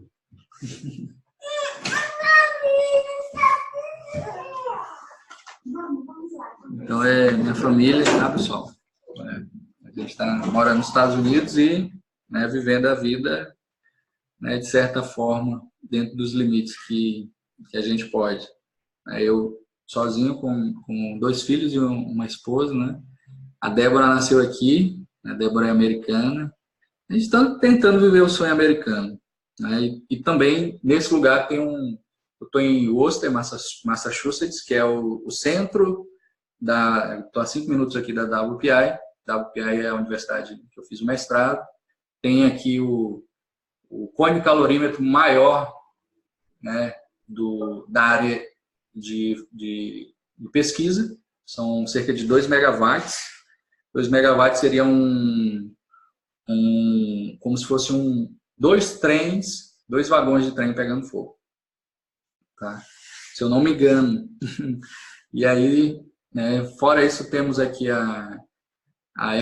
Então minha família, tá, pessoal? A gente está morando nos Estados Unidos e, né, vivendo a vida, né, de certa forma, dentro dos limites que a gente pode. Eu sozinho com 2 filhos e uma esposa, né? A Débora nasceu aqui, a Débora é americana. A gente está tentando viver o sonho americano, né? E também, nesse lugar, eu estou em Worcester, Massachusetts, que é o centro estou a 5 minutos aqui da WPI. WPI é a universidade que eu fiz o mestrado. Tem aqui o cone calorímetro maior, né, da área de pesquisa. São cerca de 2 megawatts. 2 megawatts seria como se fosse 2 trens, 2 vagões de trem pegando fogo. Tá? Se eu não me engano. E aí, né, fora isso, temos aqui a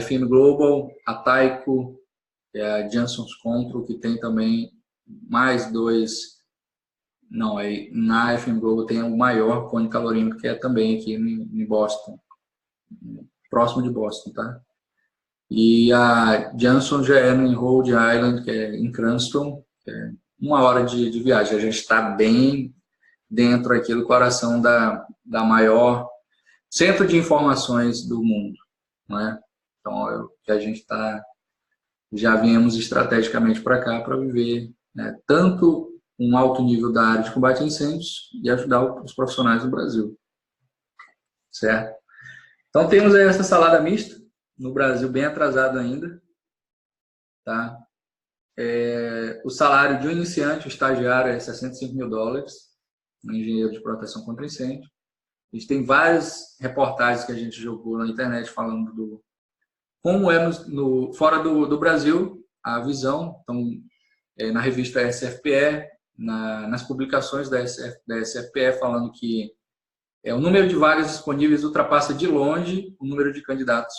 FM Global, a Tyco, a Johnson's Control, que tem também mais 2. Não, aí na FM Global tem o maior cone calorímetro, que é também aqui em Boston, próximo de Boston, tá? E a Johnson já é em Rhode Island, que é em Cranston, que é 1 hora de viagem. A gente está bem dentro aqui do coração da maior centro de informações do mundo, né? Então, que a gente está já viemos estrategicamente para cá para viver, né, tanto um alto nível da área de combate a incêndios e ajudar os profissionais do Brasil. Certo? Então temos aí essa salada mista, no Brasil bem atrasado ainda. Tá? O salário de um iniciante, o estagiário, é $65 mil, um engenheiro de proteção contra incêndio. A gente tem várias reportagens que a gente jogou na internet falando do como é fora do Brasil a visão. Então, na revista SFPE, nas publicações da SFPE, falando que o número de vagas disponíveis ultrapassa de longe o número de candidatos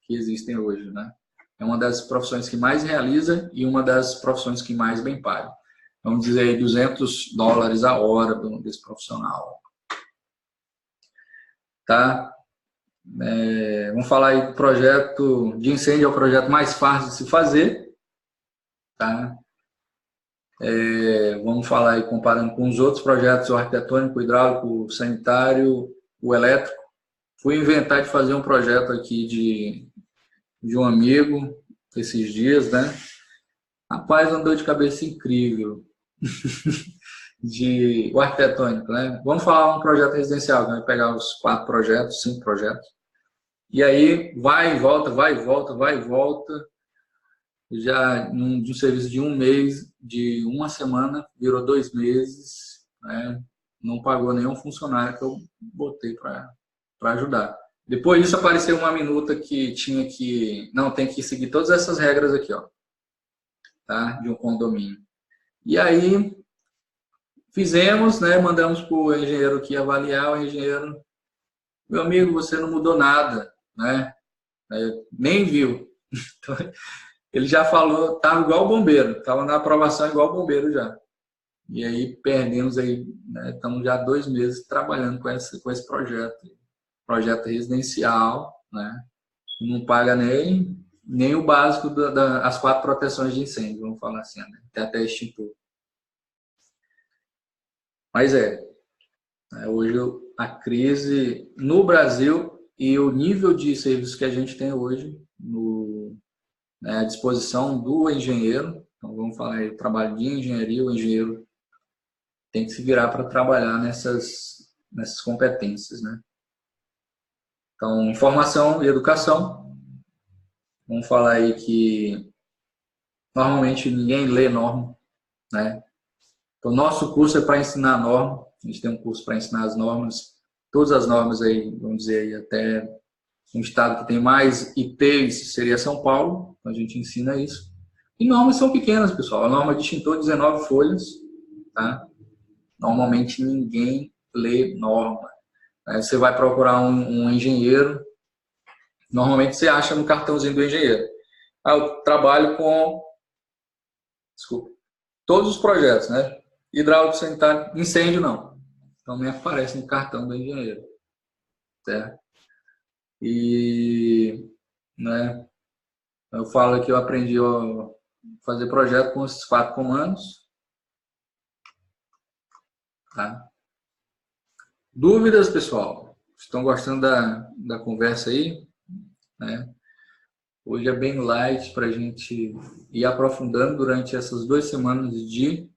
que existem hoje, né? É uma das profissões que mais realiza e uma das profissões que mais bem paga. Vamos dizer aí $200 a hora desse profissional. Tá? Vamos falar aí do projeto de incêndio, é o projeto mais fácil de se fazer. Tá? Vamos falar aí comparando com os outros projetos, o arquitetônico, o hidráulico, o sanitário, o elétrico. Fui inventar de fazer um projeto aqui de um amigo esses dias, né? Rapaz, uma dor de cabeça incrível. O arquitetônico, né? Vamos falar um projeto residencial, vai pegar os 4 projetos, 5 projetos. E aí vai e volta, vai e volta, vai e volta. Já de um serviço de um mês, de uma semana, virou 2 meses, né? Não pagou nenhum funcionário que eu botei para ajudar. Depois disso apareceu uma minuta que tinha que... Não, tem que seguir todas essas regras aqui, ó. Tá? De um condomínio. E aí, fizemos, né? Mandamos para o engenheiro aqui avaliar, o engenheiro... Meu amigo, você não mudou nada, né? Nem viu. Então, ele já falou, estava igual o bombeiro, estava na aprovação igual o bombeiro já. E aí, perdemos aí, né? Estamos já 2 meses trabalhando com esse projeto residencial, né? Não paga nem o básico das 4 proteções de incêndio, vamos falar assim, né? Até extintor. Mas hoje a crise no Brasil e o nível de serviço que a gente tem hoje à disposição do engenheiro, então vamos falar aí, o trabalho de engenharia, o engenheiro tem que se virar para trabalhar nessas competências, né? Então, informação e educação. Vamos falar aí que normalmente ninguém lê norma, né? Então, nosso curso é para ensinar a norma. A gente tem um curso para ensinar as normas, todas as normas aí, vamos dizer aí, até um estado que tem mais IPs seria São Paulo, então a gente ensina isso. E normas são pequenas, pessoal. A norma de extintor, 19 folhas, tá? Normalmente ninguém lê norma. Você vai procurar um engenheiro, normalmente você acha no cartãozinho do engenheiro. Eu trabalho com, todos os projetos, né? Hidráulico, sanitário, incêndio não. Então me aparece no cartão do engenheiro, certo? E, né, eu falo que eu aprendi a fazer projeto com esses 4 comandos. Tá? Dúvidas, pessoal? Estão gostando da conversa aí? Né? Hoje é bem light para a gente ir aprofundando durante essas 2 semanas de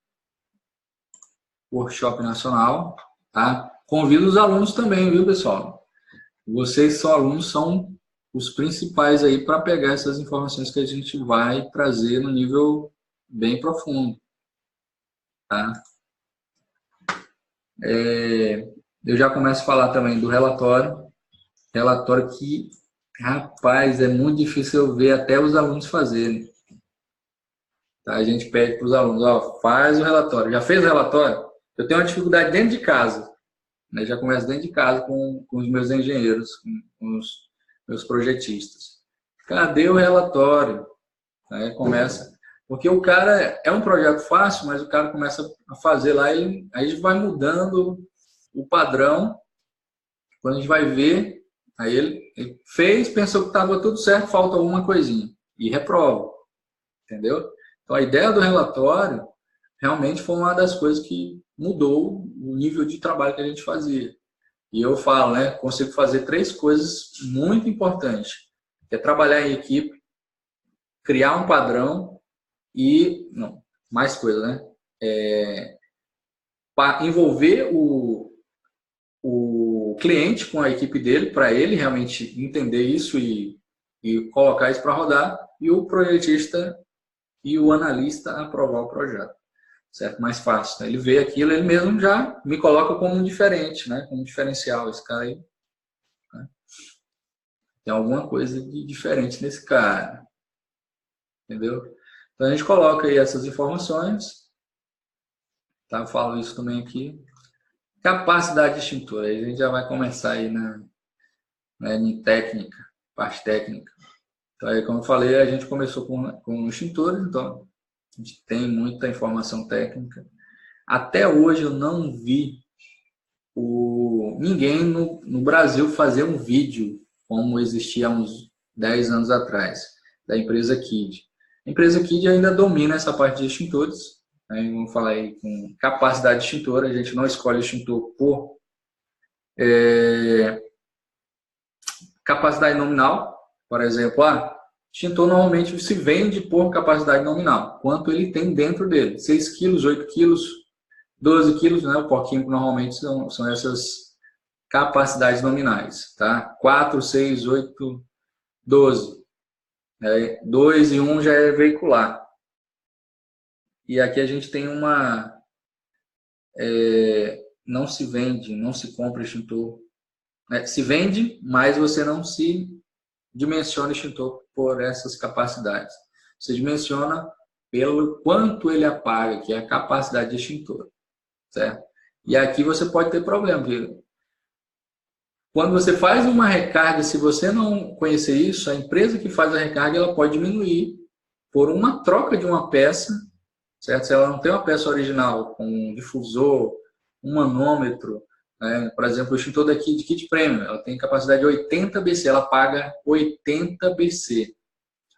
workshop nacional. Tá? Convido os alunos também, viu, pessoal? Vocês são alunos, são os principais aí para pegar essas informações que a gente vai trazer no nível bem profundo. Tá? Eu já começo a falar também do relatório. Relatório que, rapaz, é muito difícil eu ver até os alunos fazerem. Tá? A gente pede para os alunos, ó, faz o relatório. Já fez o relatório? Eu tenho uma dificuldade dentro de casa. Né? Já começo dentro de casa com os meus engenheiros, com os meus projetistas. Cadê o relatório? Aí começa... Porque o cara é um projeto fácil, mas o cara começa a fazer lá e aí vai mudando o padrão. Quando a gente vai ver, aí ele fez, pensou que estava tudo certo, falta alguma coisinha. E reprova. Entendeu? Então a ideia do relatório realmente foi uma das coisas que mudou o nível de trabalho que a gente fazia. E eu falo, né, consigo fazer 3 coisas muito importantes. Que é trabalhar em equipe, criar um padrão e... Não, mais coisa, né? Para envolver o cliente com a equipe dele, para ele realmente entender isso e colocar isso para rodar, e o projetista e o analista aprovar o projeto, certo? Mais fácil, né? Ele vê aquilo, ele mesmo já me coloca como um diferente, né? Como um diferencial, esse cara aí, né? Tem alguma coisa de diferente nesse cara, entendeu? Então a gente coloca aí essas informações, tá? Eu falo isso também aqui. Capacidade extintora, aí a gente já vai começar aí em técnica, parte técnica. Então, aí, como eu falei, a gente começou com extintores, então a gente tem muita informação técnica. Até hoje eu não vi ninguém no Brasil fazer um vídeo como existia há uns 10 anos atrás, da empresa KID. A empresa KID ainda domina essa parte de extintores, né? Vamos falar aí com capacidade extintora, a gente não escolhe extintor por capacidade nominal, por exemplo, extintor normalmente se vende por capacidade nominal, quanto ele tem dentro dele, 6 quilos, 8 quilos, 12 quilos, né? O porquímico normalmente são essas capacidades nominais, tá? 4, 6, 8, 12. 2 e 1 já é veicular. E aqui a gente tem não se vende, não se compra extintor. Se vende, mas você não se dimensiona extintor por essas capacidades. Você dimensiona pelo quanto ele apaga, que é a capacidade de extintor, certo? E aqui você pode ter problema, porque quando você faz uma recarga, se você não conhecer isso, a empresa que faz a recarga ela pode diminuir por uma troca de uma peça, certo? Se ela não tem uma peça original com um difusor, um manômetro, né? Por exemplo, o extintor daqui de kit premium, ela tem capacidade de 80 BC, ela paga 80 BC.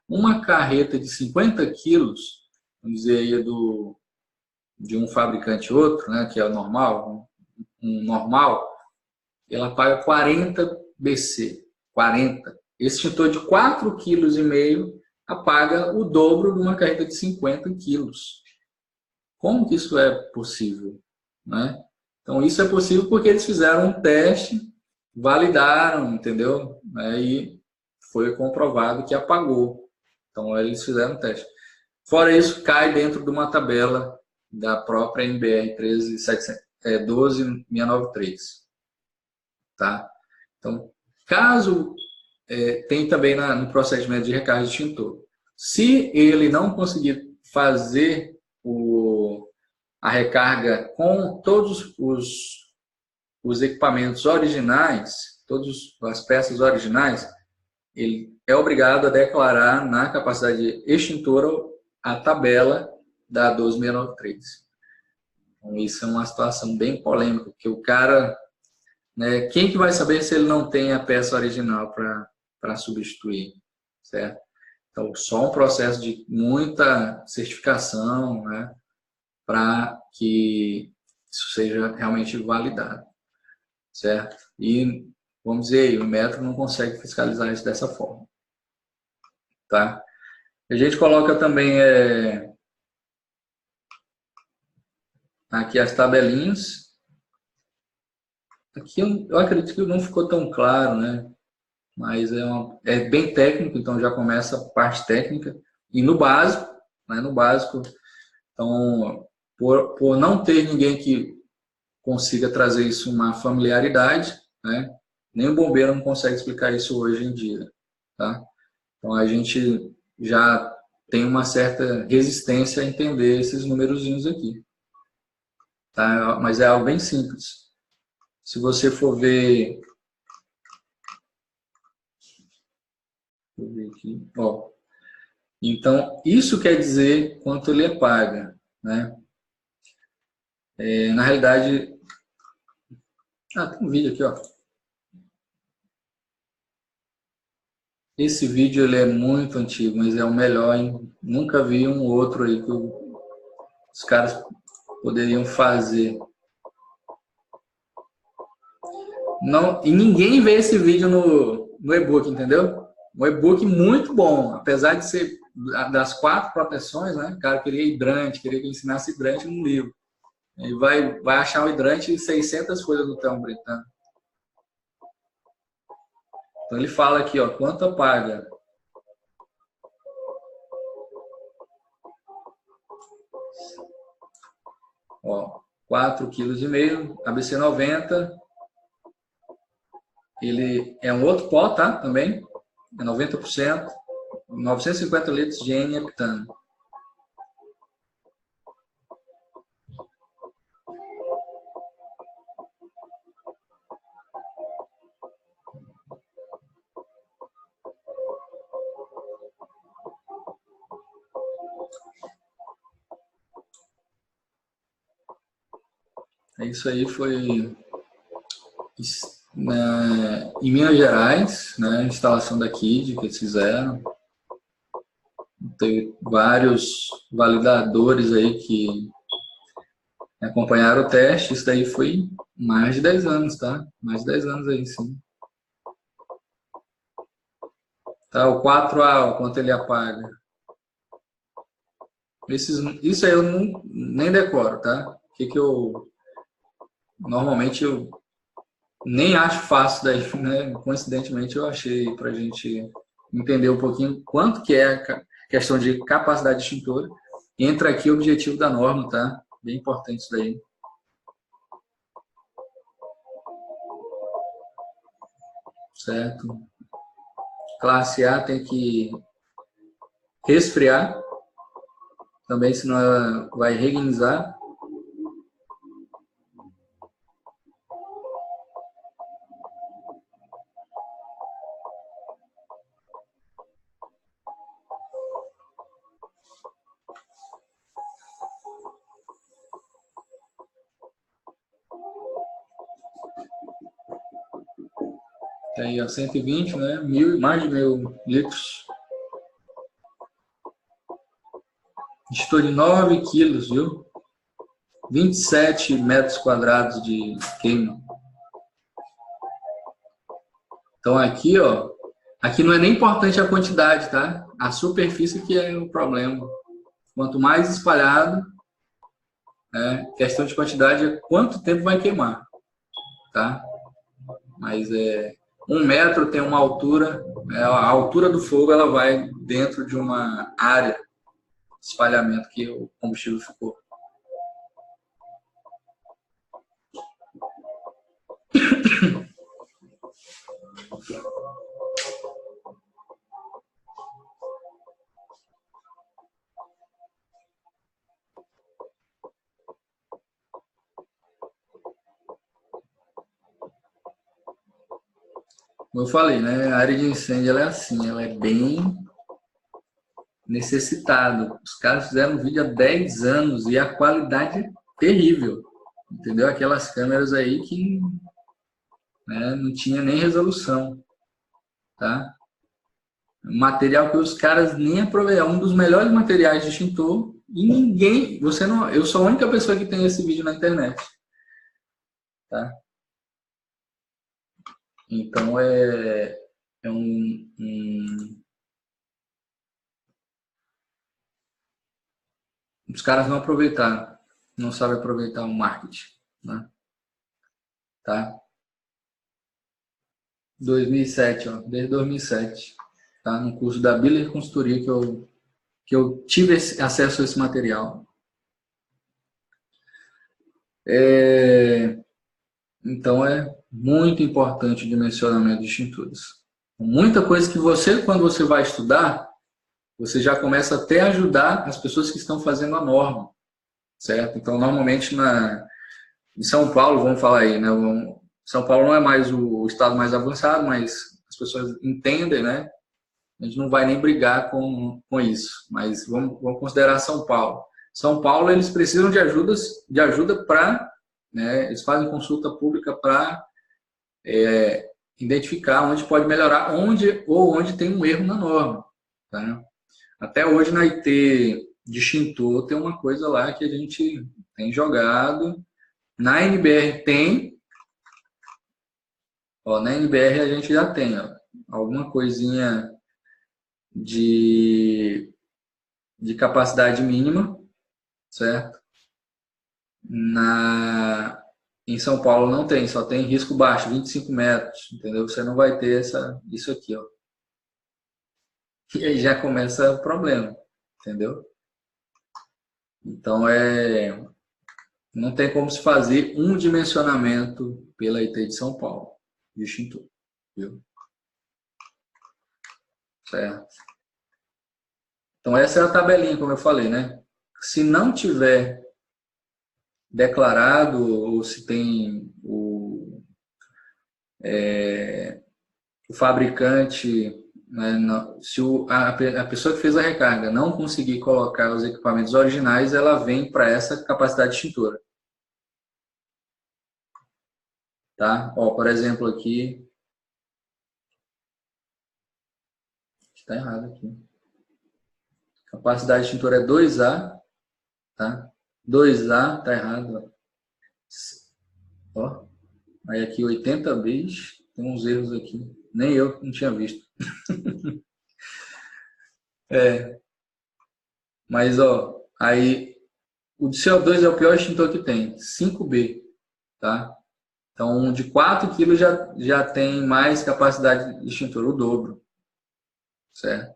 Uma carreta de 50 quilos, vamos dizer aí de um fabricante outro, né, que é o normal, um normal, ela paga 40 BC. 40. Esse extintor de 4,5 kg apaga o dobro de uma carreta de 50 quilos. Como que isso é possível, né? Então, isso é possível porque eles fizeram um teste, validaram, entendeu? E foi comprovado que apagou. Então, eles fizeram um teste. Fora isso, cai dentro de uma tabela da própria NBR 12693. Tá? Então, caso tem também no procedimento de recarga de extintor, se ele não conseguir fazer a recarga com todos os equipamentos originais, todas as peças originais, ele é obrigado a declarar na capacidade extintora a tabela da 12693. Então, isso é uma situação bem polêmica, porque o cara, né, quem que vai saber se ele não tem a peça original para substituir, certo? Então, só um processo de muita certificação, né, para que isso seja realmente validado, certo? E, vamos dizer, o Inmetro não consegue fiscalizar isso dessa forma, tá? A gente coloca também aqui as tabelinhas. Aqui eu acredito que não ficou tão claro, né? Mas é bem técnico, então já começa a parte técnica. E no básico, né? No básico, então, por não ter ninguém que consiga trazer isso uma familiaridade, né? Nem o bombeiro não consegue explicar isso hoje em dia, tá? Então a gente já tem uma certa resistência a entender esses numerozinhos aqui, tá? Mas é algo bem simples. Se você for ver, deixa eu ver aqui, ó. Então isso quer dizer quanto ele paga, né? Na realidade, tem um vídeo aqui, ó. Esse vídeo ele é muito antigo, mas é o melhor, hein? Nunca vi um outro aí que os caras poderiam fazer. Não, e ninguém vê esse vídeo no e-book, entendeu? Um e-book muito bom, apesar de ser das 4 proteções, né? O cara queria hidrante, queria que eu ensinasse hidrante no livro. Ele vai achar o hidrante em 600 folhas do Telmo Britânico. Então ele fala aqui, ó, quanto apaga? Ó, 4,5 kg, ABC 90. Ele é um outro pó, tá? Também. É 90%. 950 litros de N-heptano. Isso aí foi em Minas Gerais, né, instalação da KID que eles fizeram. Teve vários validadores aí que acompanharam o teste. Isso daí foi mais de 10 anos, tá? Mais de 10 anos aí, sim. Tá, o 4A, quanto ele apaga? Isso aí eu nem decoro, tá? Normalmente eu nem acho fácil daí, né? Coincidentemente eu achei pra gente entender um pouquinho quanto que é a questão de capacidade extintora. Entra aqui o objetivo da norma, tá? Bem importante isso daí. Certo? Classe A tem que resfriar, também senão ela vai reguinizar. Aí, ó, 120, né? Mais de 1.000 litros. Estou de 9 quilos, viu? 27 metros quadrados de queima. Então aqui, ó, aqui não é nem importante a quantidade, tá? A superfície que é o problema. Quanto mais espalhado, questão de quantidade é quanto tempo vai queimar, tá? Mas 1 metro tem uma altura, a altura do fogo ela vai dentro de uma área de espalhamento que o combustível ficou. Como eu falei, né? A área de incêndio ela é assim, ela é bem necessitada. Os caras fizeram um vídeo há 10 anos e a qualidade é terrível. Entendeu? Aquelas câmeras aí que, né, não tinha nem resolução, tá? Material que os caras nem aproveitaram, um dos melhores materiais de extintor e ninguém, você não, eu sou a única pessoa que tem esse vídeo na internet, tá? Então os caras não aproveitaram, não sabem aproveitar o marketing, né? Tá? 2007, ó, desde 2007, tá? No curso da Biller Consultoria que eu tive acesso a esse material. Então é muito importante o dimensionamento de extinturas. Muita coisa que você, quando você vai estudar, você já começa até a ajudar as pessoas que estão fazendo a norma, certo? Então, normalmente em São Paulo, vamos falar aí, né? São Paulo não é mais o estado mais avançado, mas as pessoas entendem, né? A gente não vai nem brigar com isso, mas vamos considerar São Paulo. São Paulo, eles precisam de ajuda para, né, eles fazem consulta pública para identificar onde pode melhorar, onde tem um erro na norma. Tá? Até hoje na IT de extintor tem uma coisa lá que a gente tem jogado. Na NBR tem, ó, na NBR a gente já tem, ó, alguma coisinha de de capacidade mínima, certo? Em São Paulo não tem, só tem risco baixo, 25 metros, entendeu? Você não vai ter isso aqui, ó. E aí já começa o problema, entendeu? Então, não tem como se fazer um dimensionamento pela IT de São Paulo, de extintor, viu? Certo? Então, essa é a tabelinha, como eu falei, né? Se não tiver declarado, ou se tem o fabricante, né, se a pessoa que fez a recarga não conseguir colocar os equipamentos originais, ela vem para essa capacidade extintora. Tá? Ó, por exemplo, aqui. Está errado aqui. Capacidade extintora é 2A. Tá? 2A, está errado. Ó. Aí aqui 80 bis. Tem uns erros aqui. Nem eu não tinha visto. Mas, ó, aí o de CO2 é o pior extintor que tem. 5B. Tá? Então, um de 4 kg já tem mais capacidade extintora, o dobro. Certo?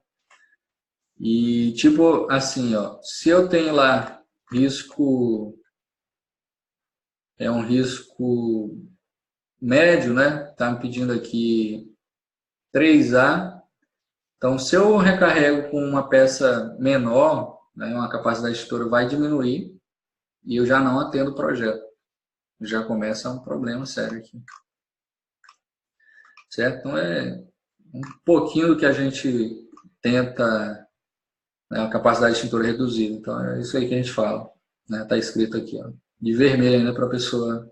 E, tipo, assim, ó, se eu tenho lá risco, é um risco médio, né? Tá me pedindo aqui 3A. Então, se eu recarrego com uma peça menor, né, uma capacidade extintora vai diminuir e eu já não atendo o projeto. Já começa um problema sério aqui. Certo? Então, é um pouquinho do que a gente tenta, né, a capacidade extintora reduzida. Então, é isso aí que a gente fala. Né? Tá escrito aqui, ó, de vermelho ainda para a pessoa.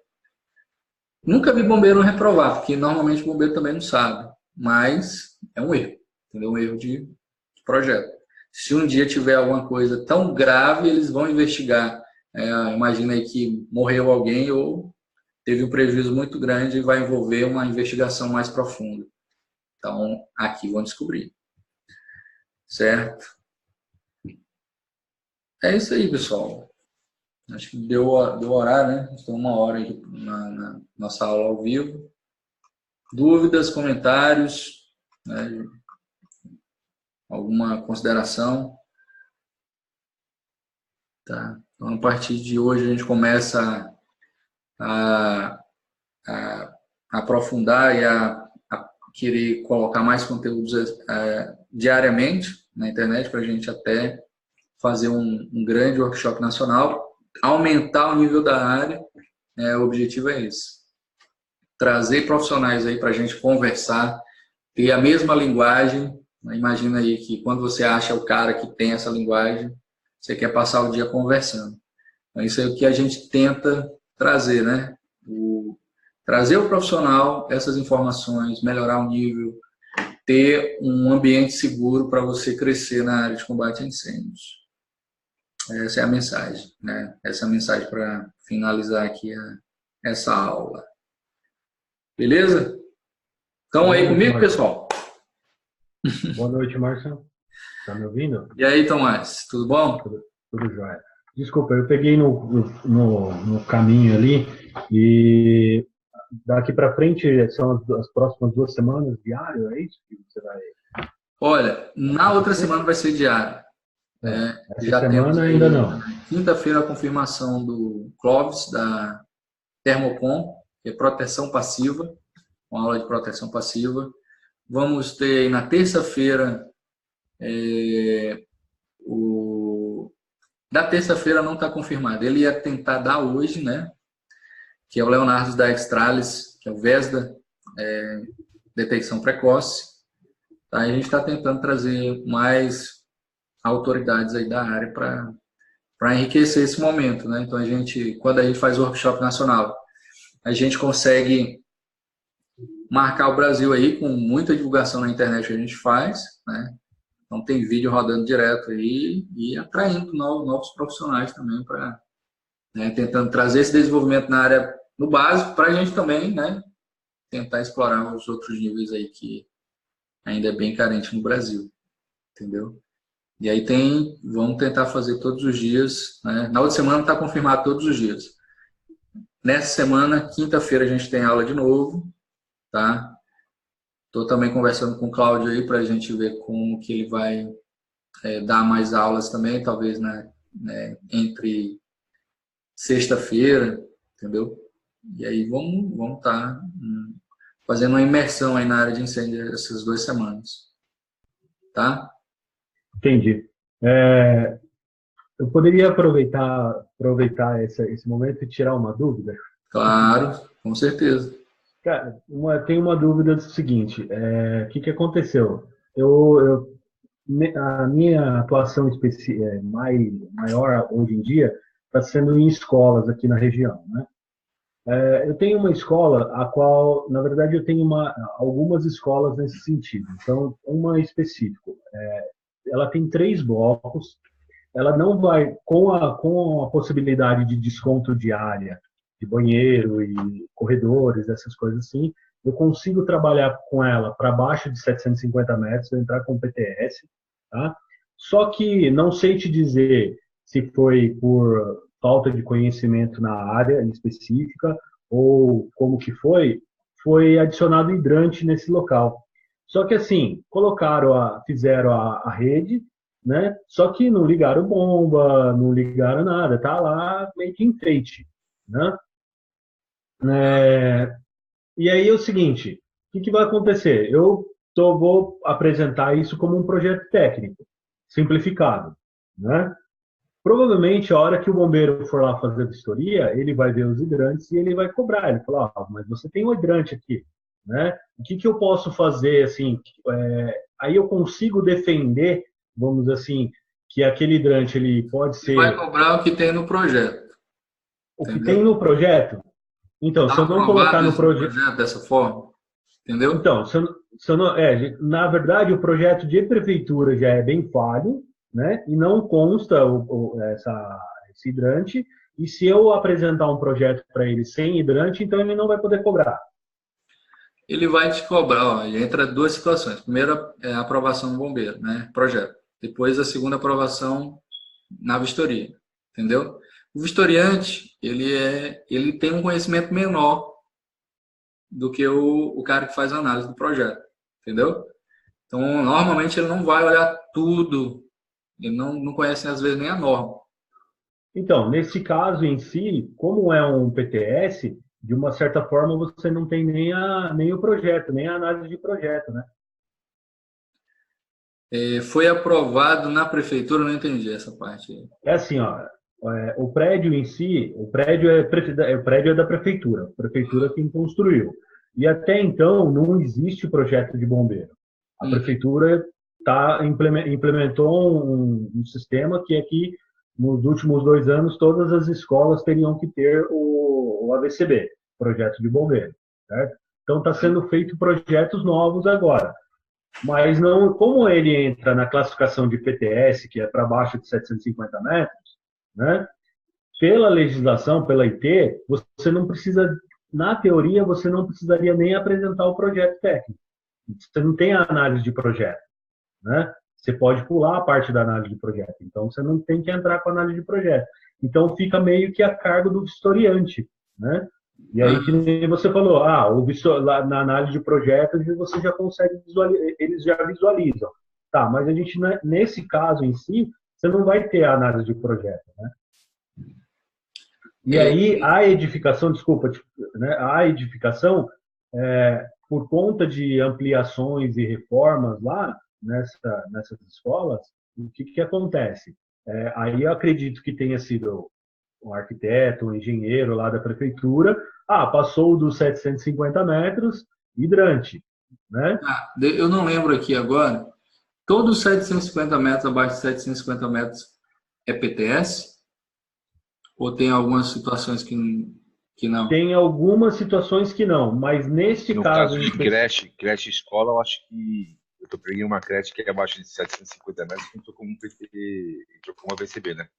Nunca vi bombeiro reprovar, porque normalmente o bombeiro também não sabe. Mas é um erro, entendeu? Um erro de projeto. Se um dia tiver alguma coisa tão grave, eles vão investigar. Imagina aí que morreu alguém ou teve um prejuízo muito grande e vai envolver uma investigação mais profunda. Então, aqui vão descobrir. Certo? É isso aí, pessoal. Acho que deu horário, né? Estou 1 hora aqui na nossa aula ao vivo. Dúvidas, comentários, né? Alguma consideração? Tá? Então, a partir de hoje, a gente começa a aprofundar e a querer colocar mais conteúdos diariamente na internet, para a gente até fazer um grande workshop nacional, aumentar o nível da área. O objetivo é esse. Trazer profissionais aí para a gente conversar, ter a mesma linguagem. Imagina aí que quando você acha o cara que tem essa linguagem, você quer passar o dia conversando. Então, isso é o que a gente tenta trazer, né? Trazer o profissional, essas informações, melhorar o nível, ter um ambiente seguro para você crescer na área de combate a incêndios. Essa é a mensagem, né? Essa é a mensagem para finalizar aqui essa aula. Beleza? Estão aí comigo, pessoal? Boa noite, Márcio. Tá me ouvindo? E aí, Tomás, tudo bom? Tudo jóia. Desculpa, eu peguei no caminho ali e daqui para frente são as próximas 2 semanas diário, é isso que você vai... Olha, na outra semana vai ser diário. Essa Já semana temos ainda não. Quinta-feira a confirmação do Clóvis, da Termocom, que é proteção passiva, uma aula de proteção passiva. Vamos ter na terça-feira, da terça-feira não está confirmado. Ele ia tentar dar hoje, né? Que é o Leonardo da Extralis, que é o VESDA, detecção precoce. Tá? A gente está tentando trazer mais autoridades aí da área para enriquecer esse momento, né? Então, quando a gente faz o workshop nacional, a gente consegue marcar o Brasil aí com muita divulgação na internet que a gente faz, né? Então, tem vídeo rodando direto aí e atraindo novos profissionais também para, né, tentando trazer esse desenvolvimento na área, no básico, para a gente também, né, tentar explorar os outros níveis aí que ainda é bem carente no Brasil, entendeu? E aí vamos tentar fazer todos os dias, né? Na outra semana está confirmado todos os dias. Nessa semana, quinta-feira, a gente tem aula de novo, tá? Estou também conversando com o Cláudio aí para a gente ver como que ele vai dar mais aulas também, talvez, né, entre sexta-feira, entendeu? E aí vamos estar fazendo uma imersão aí na área de incêndio essas 2 semanas, tá? Entendi. Eu poderia aproveitar esse momento e tirar uma dúvida? Claro, com certeza. Cara, tem uma dúvida do seguinte, o que aconteceu? A minha atuação maior hoje em dia está sendo em escolas aqui na região, né? Eu tenho uma escola, a qual, na verdade, eu tenho algumas escolas nesse sentido. Então, uma específica, ela tem 3 blocos, ela não vai, com a possibilidade de desconto de área, de banheiro e corredores, essas coisas assim, eu consigo trabalhar com ela para baixo de 750 metros, eu entrar com PTS, tá? Só que não sei te dizer se foi por falta de conhecimento na área específica ou como que foi adicionado hidrante nesse local. Só que assim, fizeram a rede, né? Só que não ligaram bomba, não ligaram nada, tá lá meio que enfeite, né? E aí é o seguinte, o que vai acontecer? Vou apresentar isso como um projeto técnico, simplificado, né? Provavelmente, a hora que o bombeiro for lá fazer a vistoria, ele vai ver os hidrantes e ele vai cobrar. Ele fala, mas você tem um hidrante aqui, né? O que eu posso fazer, assim, aí eu consigo defender, vamos dizer assim, que aquele hidrante, ele pode ser... Vai cobrar o que tem no projeto. O que tem no projeto? Então, se eu não colocar no projeto dessa forma, entendeu? Então, na verdade, o projeto de prefeitura já é bem falho, né? E não consta esse hidrante. E se eu apresentar um projeto para ele sem hidrante, então ele não vai poder cobrar. Ele vai te cobrar, entra 2 situações. Primeiro é a aprovação do bombeiro, né? Projeto. Depois a segunda aprovação na vistoria, entendeu? O vistoriante, ele tem um conhecimento menor do que o cara que faz a análise do projeto, entendeu? Então, normalmente ele não vai olhar tudo, ele não conhece às vezes nem a norma. Então, nesse caso em si, como é um PTS, de uma certa forma você não tem nem o projeto, nem a análise de projeto, né? Foi aprovado na prefeitura, não entendi essa parte. É assim, o prédio em si, o prédio é da prefeitura, a prefeitura quem construiu. E até então não existe projeto de bombeiro. A prefeitura implementou um sistema que aqui, nos últimos 2 anos, todas as escolas teriam que ter o AVCB, projeto de bombeiro, certo? Então está sendo feito projetos novos agora. Mas não, como ele entra na classificação de PTS, que é para baixo de 750 metros, né? Pela legislação, pela IT, você não precisa, na teoria, você não precisaria nem apresentar o projeto técnico. Você não tem a análise de projeto, né? Você pode pular a parte da análise de projeto. Então, você não tem que entrar com a análise de projeto. Então, fica meio que a cargo do vistoriante, né? E aí, que nem você falou, lá na análise de projetos, você já consegue eles já visualizam. Tá, mas a gente, nesse caso em si, você não vai ter a análise de projeto, né? E aí, a edificação, né, a edificação, por conta de ampliações e reformas lá, nessas escolas, o que acontece? Aí eu acredito que tenha sido um arquiteto, um engenheiro lá da prefeitura, passou dos 750 metros, hidrante, né? Eu não lembro aqui agora, todos os 750 metros, abaixo de 750 metros, é PTS? Ou tem algumas situações que não? Tem algumas situações que não, mas neste caso... No caso de creche escola, eu acho que eu peguei uma creche que é abaixo de 750 metros, entrou como uma VCB, né?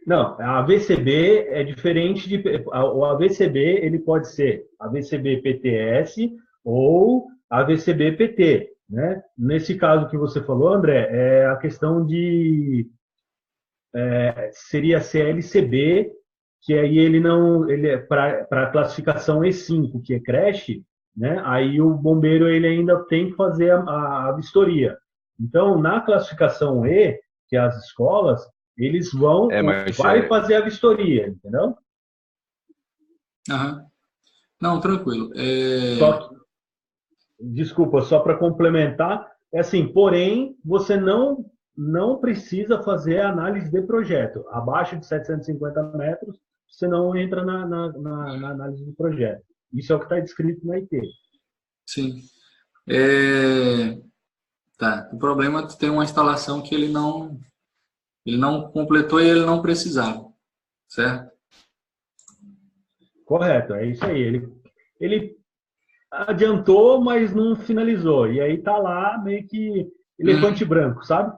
Não, a AVCB é diferente o AVCB, ele pode ser AVCB PTS ou AVCB PT. né? Nesse caso que você falou, André, é a questão de seria CLCB, que aí ele não, ele é para a classificação E5, que é creche, né? Aí o bombeiro ele ainda tem que fazer a vistoria. Então, na classificação E, que é as escolas, eles É, mas vai fazer a vistoria, entendeu? Aham. Não, tranquilo. Só que, desculpa, só para complementar, é assim, porém, você não precisa fazer a análise de projeto. Abaixo de 750 metros, você não entra na análise de projeto. Isso é o que está descrito na IT. Sim. É, tá. O problema é que tem uma instalação que ele não completou e ele não precisava, certo? Correto, é isso aí. Ele adiantou, mas não finalizou. E aí tá lá meio que elefante branco, sabe?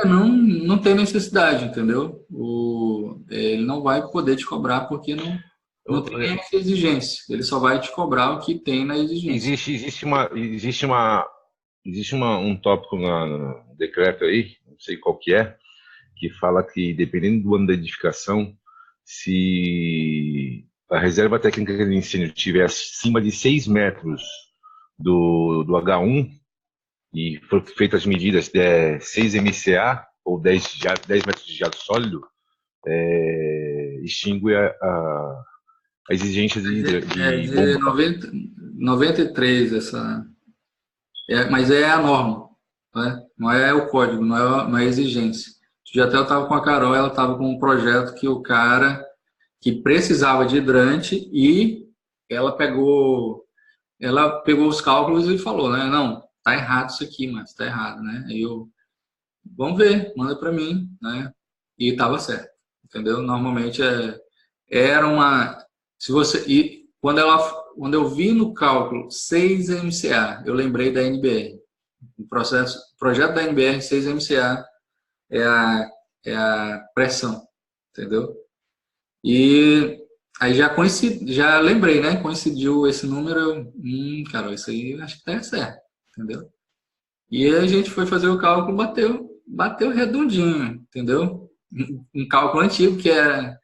Não tem necessidade, entendeu? Ele não vai poder te cobrar porque não tem essa exigência. Ele só vai te cobrar o que tem na exigência. Um tópico no decreto aí, não sei qual que fala que dependendo do ano da edificação, se a reserva técnica de ensino estiver acima de 6 metros do H1 e for feitas as medidas de 6 MCA ou 10 metros de jato sólido, extingue a exigência de De bomba. 93 essa. Mas é a norma, né? Não é o código, não é a exigência. Já até eu estava com a Carol, ela estava com um projeto que o cara que precisava de hidrante e ela pegou os cálculos e falou, né? Não, tá errado isso aqui, mas tá errado, né? Aí vamos ver, manda para mim, né? E estava certo, entendeu? Normalmente era uma, se você e quando eu vi no cálculo 6 MCA, eu lembrei da NBR. O projeto da NBR 6 MCA é a pressão, entendeu? E aí já lembrei, né? Coincidiu esse número, cara, isso aí eu acho que tá certo, entendeu? E aí a gente foi fazer o cálculo, bateu redondinho, entendeu? Um cálculo antigo que era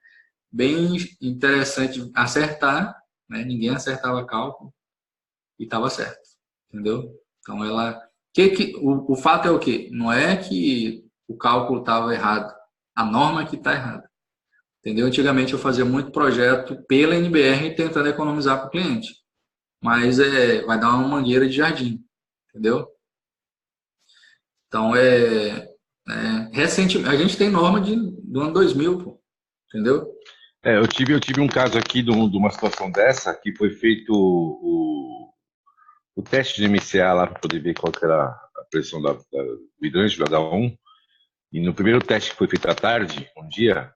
bem interessante acertar, né? Ninguém acertava cálculo e estava certo, entendeu? Então o fato é o quê? Não é que o cálculo estava errado, a norma que está errada. Entendeu? Antigamente eu fazia muito projeto pela NBR tentando economizar para o cliente. Mas vai dar uma mangueira de jardim. Entendeu? Então recentemente, a gente tem norma do ano 2000, pô, entendeu? Eu tive um caso aqui de uma situação dessa, que foi feito o teste de MCA lá para poder ver qual que era a pressão do hidrante, do H1. E no primeiro teste que foi feito à tarde, um dia,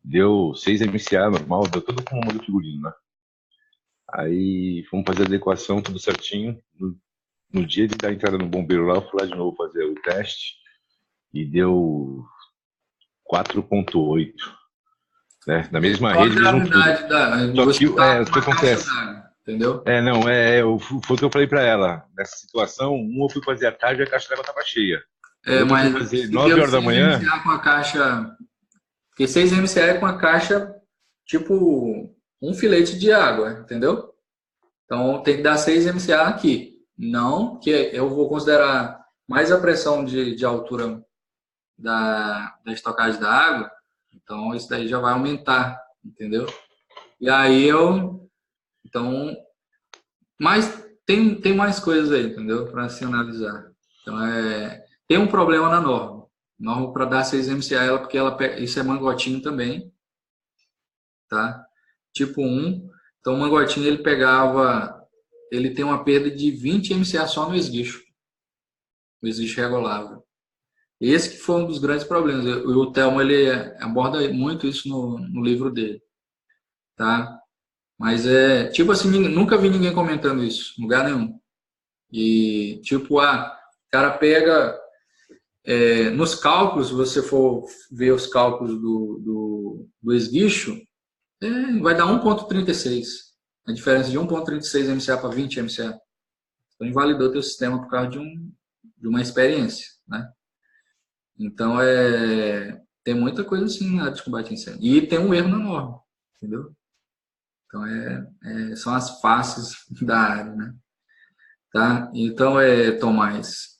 deu 6 MCA normal, deu tudo com o molho figurino, né? Aí fomos fazer a adequação, tudo certinho. No dia de dar a entrada no bombeiro lá, eu fui lá de novo fazer o teste e deu 4,8. Né? Na mesma Qual a rede, mesmo tudo. gravidade Só você que está o que numa caixa acontece? d'água, entendeu? Foi o que eu falei para ela. Nessa situação, eu fui fazer à tarde e a caixa d'água estava cheia. Outra eu fui Mas fazer se 9 pelo horas da 6 manhã. MCA com a caixa. Porque 6 MCA é com a caixa tipo um filete de água, entendeu? Então tem que dar 6 MCA aqui. Não, que eu vou considerar mais a pressão de altura da estocagem da água. Então isso daí já vai aumentar, entendeu? E aí então, mas tem mais coisas aí, entendeu? Para se analisar. Então tem um problema na norma. Norma para dar 6 MCA, porque isso é mangotinho também, tá? Tipo 1. Então o mangotinho ele tem uma perda de 20 MCA só no esguicho. O esguicho regulável. Esse que foi um dos grandes problemas. O Thelmo ele aborda muito isso no livro dele, tá? Mas tipo assim, nunca vi ninguém comentando isso, em lugar nenhum. E tipo, o cara pega nos cálculos, se você for ver os cálculos do esguicho, vai dar 1,36. A diferença de 1,36 MCA para 20 MCA. Então, invalidou teu sistema por causa de uma experiência, né? Então, tem muita coisa assim na área de combate a incêndio. E tem um erro na norma, entendeu? Então, são as faces da área, né? Tá? Então, Tomás,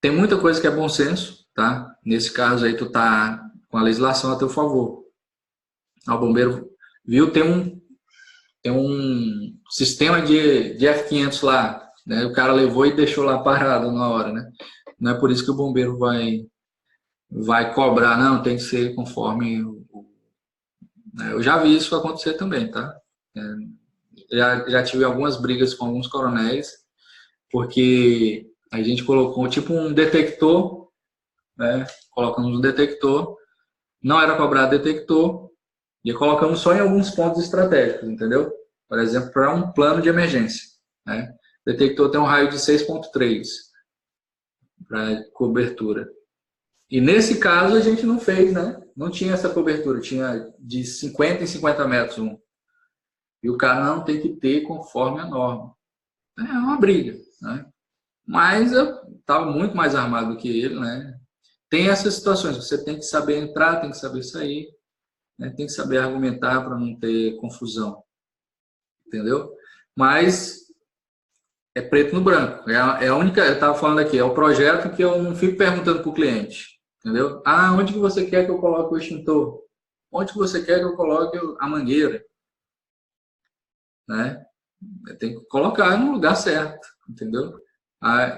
tem muita coisa que é bom senso, tá? Nesse caso aí, tu tá com a legislação a teu favor. O bombeiro viu, tem um sistema de F500 lá, né? O cara levou e deixou lá parado na hora, né? Não é por isso que o bombeiro vai cobrar, não, tem que ser conforme eu já vi isso acontecer também, tá? Já tive algumas brigas com alguns coronéis, porque a gente colocou tipo um detector, né? Colocamos um detector, não era cobrado detector, e colocamos só em alguns pontos estratégicos, entendeu? Por exemplo, para um plano de emergência, né? O detector tem um raio de 6,3 para cobertura. E nesse caso a gente não fez, né? Não tinha essa cobertura, tinha de 50 em 50 metros um. E o cara não tem que ter conforme a norma. É uma briga, né? Mas eu estava muito mais armado do que ele, né? Tem essas situações, você tem que saber entrar, tem que saber sair, né? Tem que saber argumentar para não ter confusão, entendeu? Mas é preto no branco. É a única, eu estava falando aqui, é o projeto que eu não fico perguntando para o cliente, entendeu? Ah, onde que você quer que eu coloque o extintor? Onde que você quer que eu coloque a mangueira? Né? Tem que colocar no lugar certo, entendeu?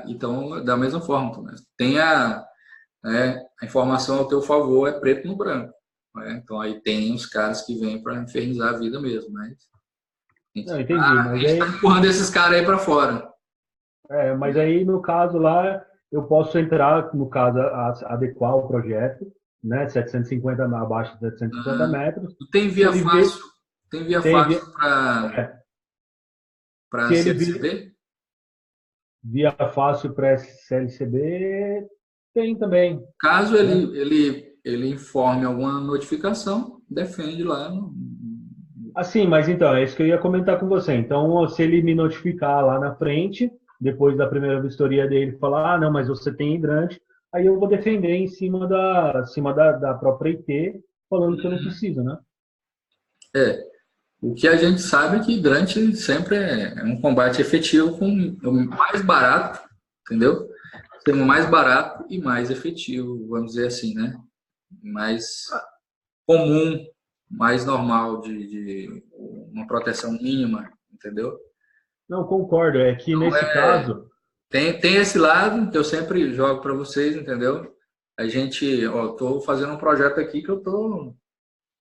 Então, da mesma forma, né? Tem a informação ao teu favor, é preto no branco. Né? Então, aí tem os caras que vêm para infernizar a vida mesmo, mas Não, entendi, a mas gente está empurrando esses caras aí para fora. mas aí no caso lá eu posso entrar, no caso, adequar o projeto, né? 750 abaixo de 750 metros. Tem Se via ele vir, fácil, tem via tem via, fácil para se ele vir CLCB? via fácil para CLCB, tem também, Caso né? ele informe alguma notificação, defende lá. Assim, mas então, é isso que eu ia comentar com você. Então, se ele me notificar lá na frente, depois da primeira vistoria dele, falar, ah, não, mas você tem hidrante, aí eu vou defender em cima da própria IT, falando que eu não preciso, né? O que a gente sabe é que hidrante sempre é um combate efetivo com o mais barato, entendeu? Sendo mais barato e mais efetivo, vamos dizer assim, né? Mais comum, mais normal, de uma proteção mínima, entendeu? Não, concordo. É que Então, nesse caso, tem esse lado que eu sempre jogo para vocês, entendeu? A gente, tô fazendo um projeto aqui que a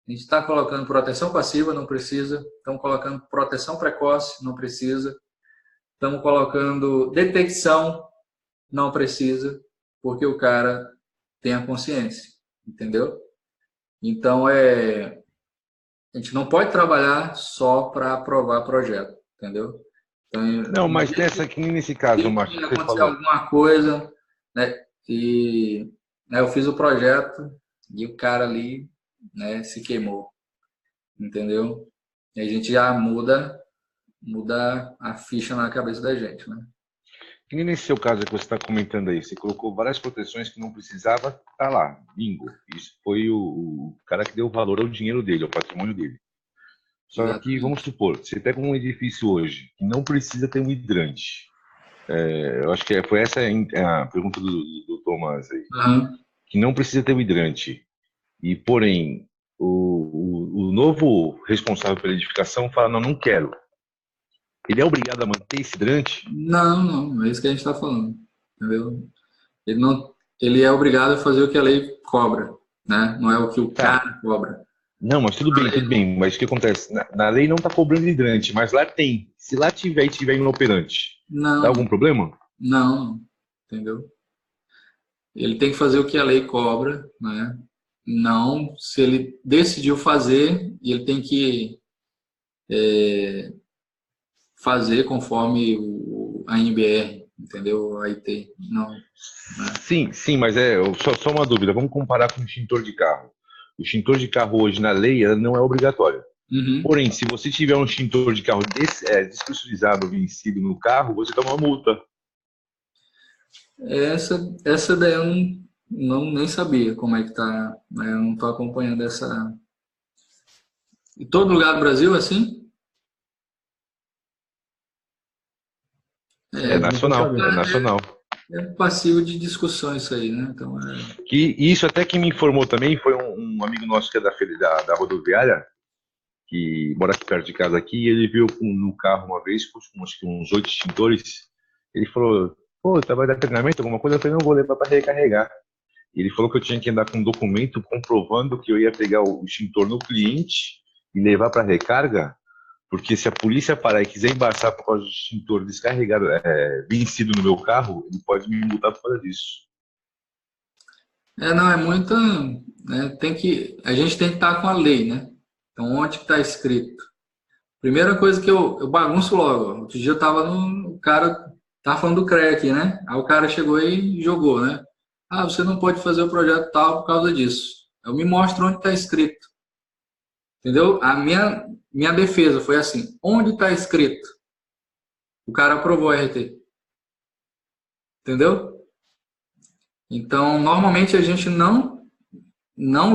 gente está colocando proteção passiva, não precisa. Estamos colocando proteção precoce, não precisa. Estamos colocando detecção, não precisa, porque o cara tem a consciência, entendeu? Então, a gente não pode trabalhar só para aprovar projeto, entendeu? Então, Não, mas nessa aqui, nesse caso, Márcio, que você acontecer falou. alguma coisa, né? E eu fiz o projeto e o cara ali, né, se queimou, entendeu? E a gente já muda a ficha na cabeça da gente, né? Que nem nesse seu caso que você está comentando aí, você colocou várias proteções que não precisava, tá lá, bingo. Isso foi o cara que deu valor ao dinheiro dele, ao patrimônio dele. Só que, Exatamente. vamos supor, você pega um edifício hoje que não precisa ter um hidrante. Eu acho que foi essa a pergunta do Tomás aí. Uhum. Que não precisa ter um hidrante. E, porém, o novo responsável pela edificação fala, não, não quero. Ele é obrigado a manter esse hidrante? Não, é isso que a gente está falando, entendeu? Ele é obrigado a fazer o que a lei cobra, né? Não é o que o Tá. cara cobra. Não, mas tudo bem. Mas o que acontece? Na lei não está cobrando hidrante, mas lá tem. Se lá tiver e tiver inoperante, dá algum problema? Não, entendeu? Ele tem que fazer o que a lei cobra, né? Não, se ele decidiu fazer, ele tem que fazer conforme a NBR, entendeu? A IT, não. Né? Sim, mas só uma dúvida. Vamos comparar com o extintor de carro. O extintor de carro hoje na lei ela não é obrigatório. Uhum. Porém, se você tiver um extintor de carro despressurizado, vencido no carro, você toma uma multa. Essa daí eu nem sabia como é que tá, né? Eu não estou acompanhando essa. Em todo lugar do Brasil, assim? É Não tô nacional, é sabendo. nacional. É passivo de discussão isso aí, né? Então, Que isso até que me informou também foi um amigo nosso que é da rodoviária, que mora aqui perto de casa aqui, e ele viu no carro uma vez, com acho que uns 8 extintores. Ele falou, pô, tá, vai dar treinamento, alguma coisa? Eu falei, não, vou levar para recarregar. Ele falou que eu tinha que andar com um documento comprovando que eu ia pegar o extintor no cliente e levar para recarga, porque se a polícia parar e quiser embaçar por causa do extintor descarregado, vencido no meu carro, ele pode me multar por causa disso. não, é muita, né? A gente tem que estar com a lei, né? Então, onde que está escrito? Primeira coisa que eu bagunço logo. Outro dia eu tava o cara tava falando do CREA, né? Aí o cara chegou e jogou, né? Ah, você não pode fazer o projeto tal por causa disso. Eu me mostro onde está escrito. Entendeu? A minha defesa foi assim, onde está escrito? O cara aprovou a RT. Entendeu? Então, normalmente a gente não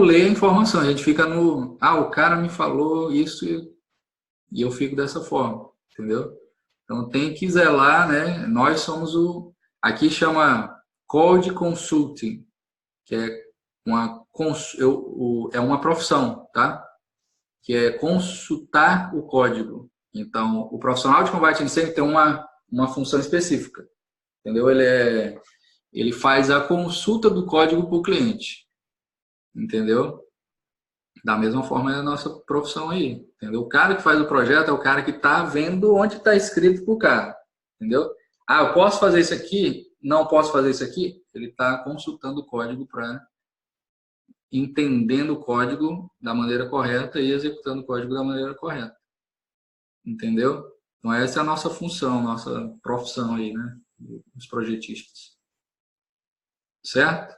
lê a informação, a gente fica o cara me falou isso e eu fico dessa forma, entendeu? Então tem que zelar, né? Nós somos aqui chama Code Consulting, que é é uma profissão, tá? Que é consultar o código. Então, o profissional de combate a incêndio tem uma função específica, entendeu? Ele faz a consulta do código para o cliente, entendeu? Da mesma forma é a nossa profissão aí, entendeu? O cara que faz o projeto é o cara que está vendo onde está escrito para o cara, entendeu? Ah, eu posso fazer isso aqui? Não posso fazer isso aqui? Ele está consultando o código para entendendo o código da maneira correta e executando o código da maneira correta, entendeu? Então essa é a nossa função, nossa profissão aí, né? Os projetistas. Certo?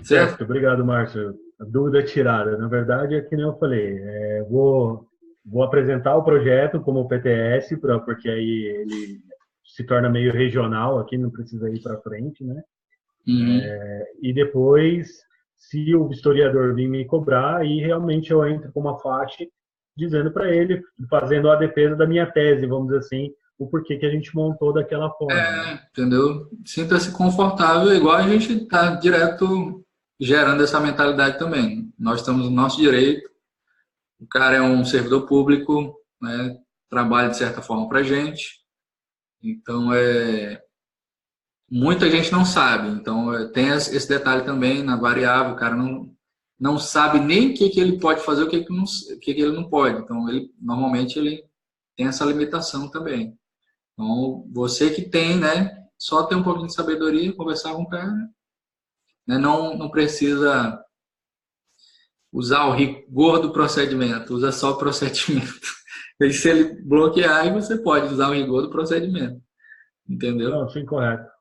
Certo, obrigado, Márcio. A dúvida é tirada. Na verdade, é que nem eu falei, vou apresentar o projeto como PTS, porque aí ele se torna meio regional, aqui não precisa ir para frente, né? Uhum. E depois, se o historiador vir me cobrar, aí realmente eu entro com uma faixa dizendo para ele, fazendo a defesa da minha tese, vamos dizer assim, o porquê que a gente montou daquela forma. Entendeu? Sinta-se confortável, igual a gente está direto gerando essa mentalidade também. Nós estamos no nosso direito, o cara é um servidor público, né, trabalha de certa forma para a gente, então muita gente não sabe, então tem esse detalhe também na variável, o cara não sabe nem o que ele pode fazer, o que ele não pode, então normalmente ele tem essa limitação também. Então, você que tem, né, só ter um pouquinho de sabedoria, conversar com o cara, né, não precisa usar o rigor do procedimento, usa só o procedimento. E se ele bloquear, aí você pode usar o rigor do procedimento, entendeu? Não, sim, correto.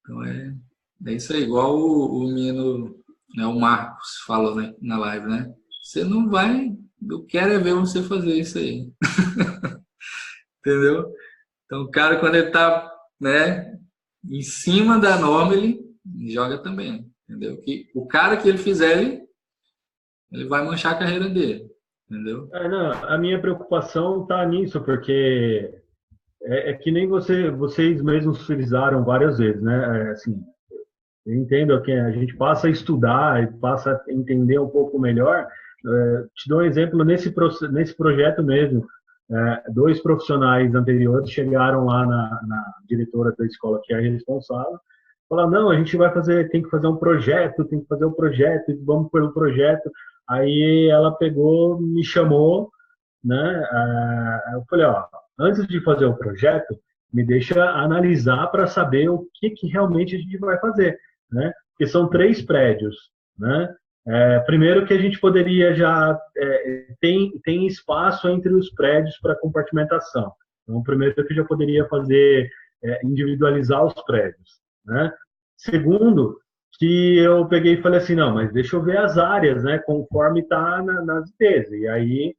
Então é isso aí, igual o menino, né, o Marcos falou, né, na live, né? Você não vai, eu quero é ver você fazer isso aí. Entendeu? Então, o cara, quando ele está, né, em cima da norma, ele joga também. Entendeu? Que o cara que ele fizer, ele vai manchar a carreira dele. Entendeu? Não, a minha preocupação está nisso, porque é que nem vocês mesmos frisaram várias vezes, né? Assim, eu entendo que a gente passa a estudar e passa a entender um pouco melhor. Te dou um exemplo nesse projeto mesmo. Dois profissionais anteriores chegaram lá na diretora da escola, que é a responsável, falaram, não, a gente tem que fazer um projeto, vamos pelo projeto. Aí ela pegou, me chamou, né? Eu falei, ó, antes de fazer o projeto, me deixa analisar para saber o que realmente a gente vai fazer, né? Porque são 3 prédios, né? Primeiro que a gente poderia já tem espaço entre os prédios para compartimentação. Então, primeiro que já poderia fazer individualizar os prédios, né? Segundo que eu peguei e falei assim, não, mas deixa eu ver as áreas, né, conforme está nas ITs. E aí,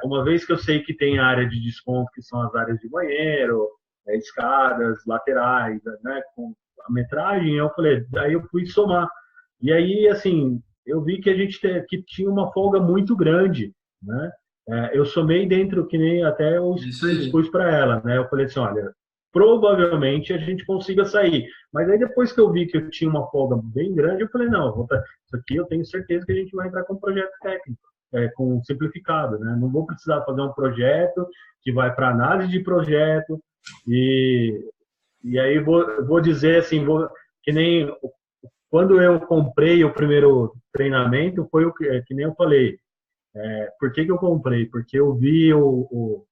uma vez que eu sei que tem área de desconto, que são as áreas de banheiro, escadas, laterais, né, com a metragem, eu falei, aí eu fui somar. E aí, assim, eu vi que a gente que tinha uma folga muito grande, né? Eu somei dentro, que nem até eu Isso aí. expus para ela, né? Eu falei assim, olha, provavelmente a gente consiga sair. Mas aí depois que eu vi que eu tinha uma folga bem grande, eu falei, não, isso aqui eu tenho certeza que a gente vai entrar com um projeto técnico, com simplificado, né? Não vou precisar fazer um projeto que vai para análise de projeto e aí vou dizer assim, que nem quando eu comprei o primeiro treinamento, foi que nem eu falei. Por que eu comprei? Porque eu vi o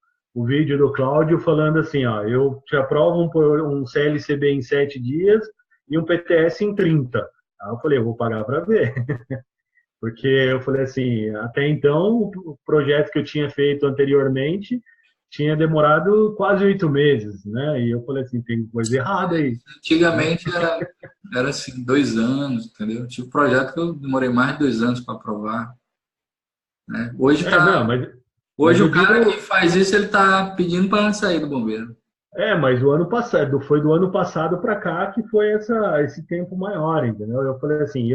vídeo do Cláudio falando assim, ó, eu te aprovo um CLCB em 7 dias e um PTS em 30. Aí eu falei, eu vou pagar para ver. Porque eu falei assim, até então, o projeto que eu tinha feito anteriormente tinha demorado quase 8 meses, né? E eu falei assim, tem coisa errada aí, né? Antigamente era assim, 2 anos, entendeu? Tive um projeto que eu demorei mais de 2 anos para aprovar, né? Não, mas Hoje eu o cara que digo, faz isso, ele está pedindo para sair do bombeiro. mas o ano passado, foi do ano passado para cá que foi esse tempo maior, entendeu? Eu falei assim,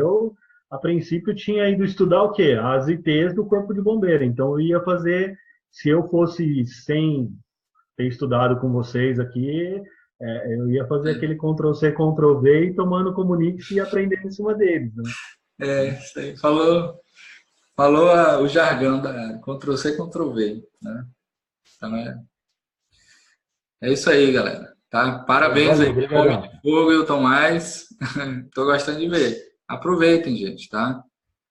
a princípio tinha ido estudar o quê? As ITs do Corpo de Bombeiro. Então eu ia fazer, se eu fosse sem ter estudado com vocês aqui, eu ia fazer aquele Ctrl+C, Ctrl+V e tomando Comunix e aprendendo em cima deles, né? Isso aí. Falou o jargão da área. Ctrl+C, Ctrl+V, né? Então é isso aí, galera. Tá? Parabéns Valeu, aí pelo Homem obrigadão. de Fogo, eu Tomás. Estou gostando de ver. Aproveitem, gente, tá?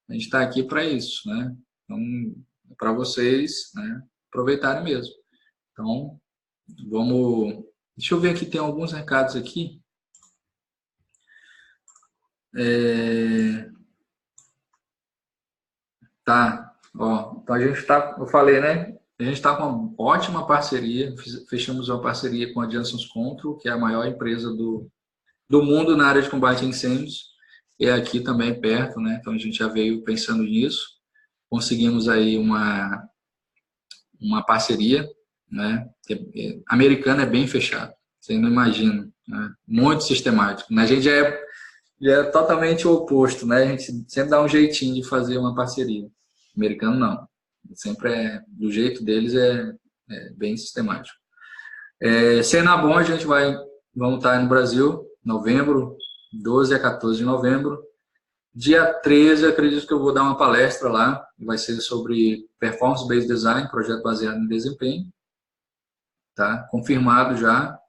A gente está aqui para isso, né? Então, para vocês, né, aproveitarem mesmo. Então, vamos. Deixa eu ver aqui, tem alguns recados aqui. Tá, ó. Então a gente está, eu falei, né? A gente está com uma ótima parceria. Fechamos uma parceria com a Janssens Control, que é a maior empresa do mundo na área de combate a incêndios. E é aqui também perto, né? Então a gente já veio pensando nisso. Conseguimos aí uma parceria, né? Americana é bem fechado, você não imagina, né? Muito sistemático. A gente já é totalmente o oposto, né? A gente sempre dá um jeitinho de fazer uma parceria. Americano não, sempre do jeito deles é bem sistemático. Senabom a gente vamos estar no Brasil, novembro, 12 a 14 de novembro. Dia 13, acredito que eu vou dar uma palestra lá, vai ser sobre Performance Based Design, projeto baseado em desempenho, tá? Confirmado já.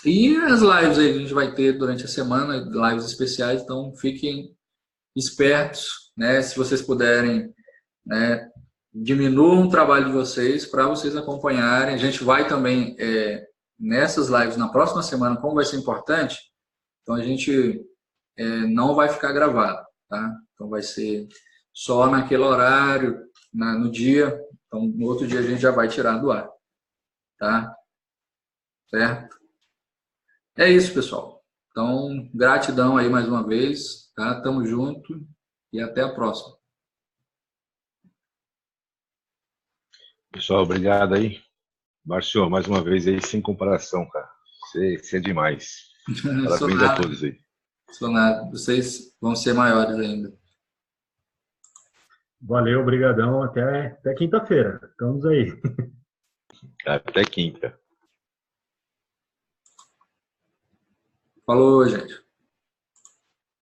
E as lives aí a gente vai ter durante a semana, lives especiais, então fiquem espertos, né? Se vocês puderem, né, diminuam o trabalho de vocês para vocês acompanharem. A gente vai também, nessas lives, na próxima semana, como vai ser importante, então a gente não vai ficar gravado, tá? Então vai ser só naquele horário, no dia. Então no outro dia a gente já vai tirar do ar, tá? Certo? É isso, pessoal. Então, gratidão aí mais uma vez, tá? Tamo junto e até a próxima. Pessoal, obrigado aí. Márcio, mais uma vez aí, sem comparação, cara. Você é demais. Parabéns a todos aí. Sou nada. Vocês vão ser maiores ainda. Valeu, obrigadão. Até quinta-feira. Estamos aí. Até quinta. Falou, gente.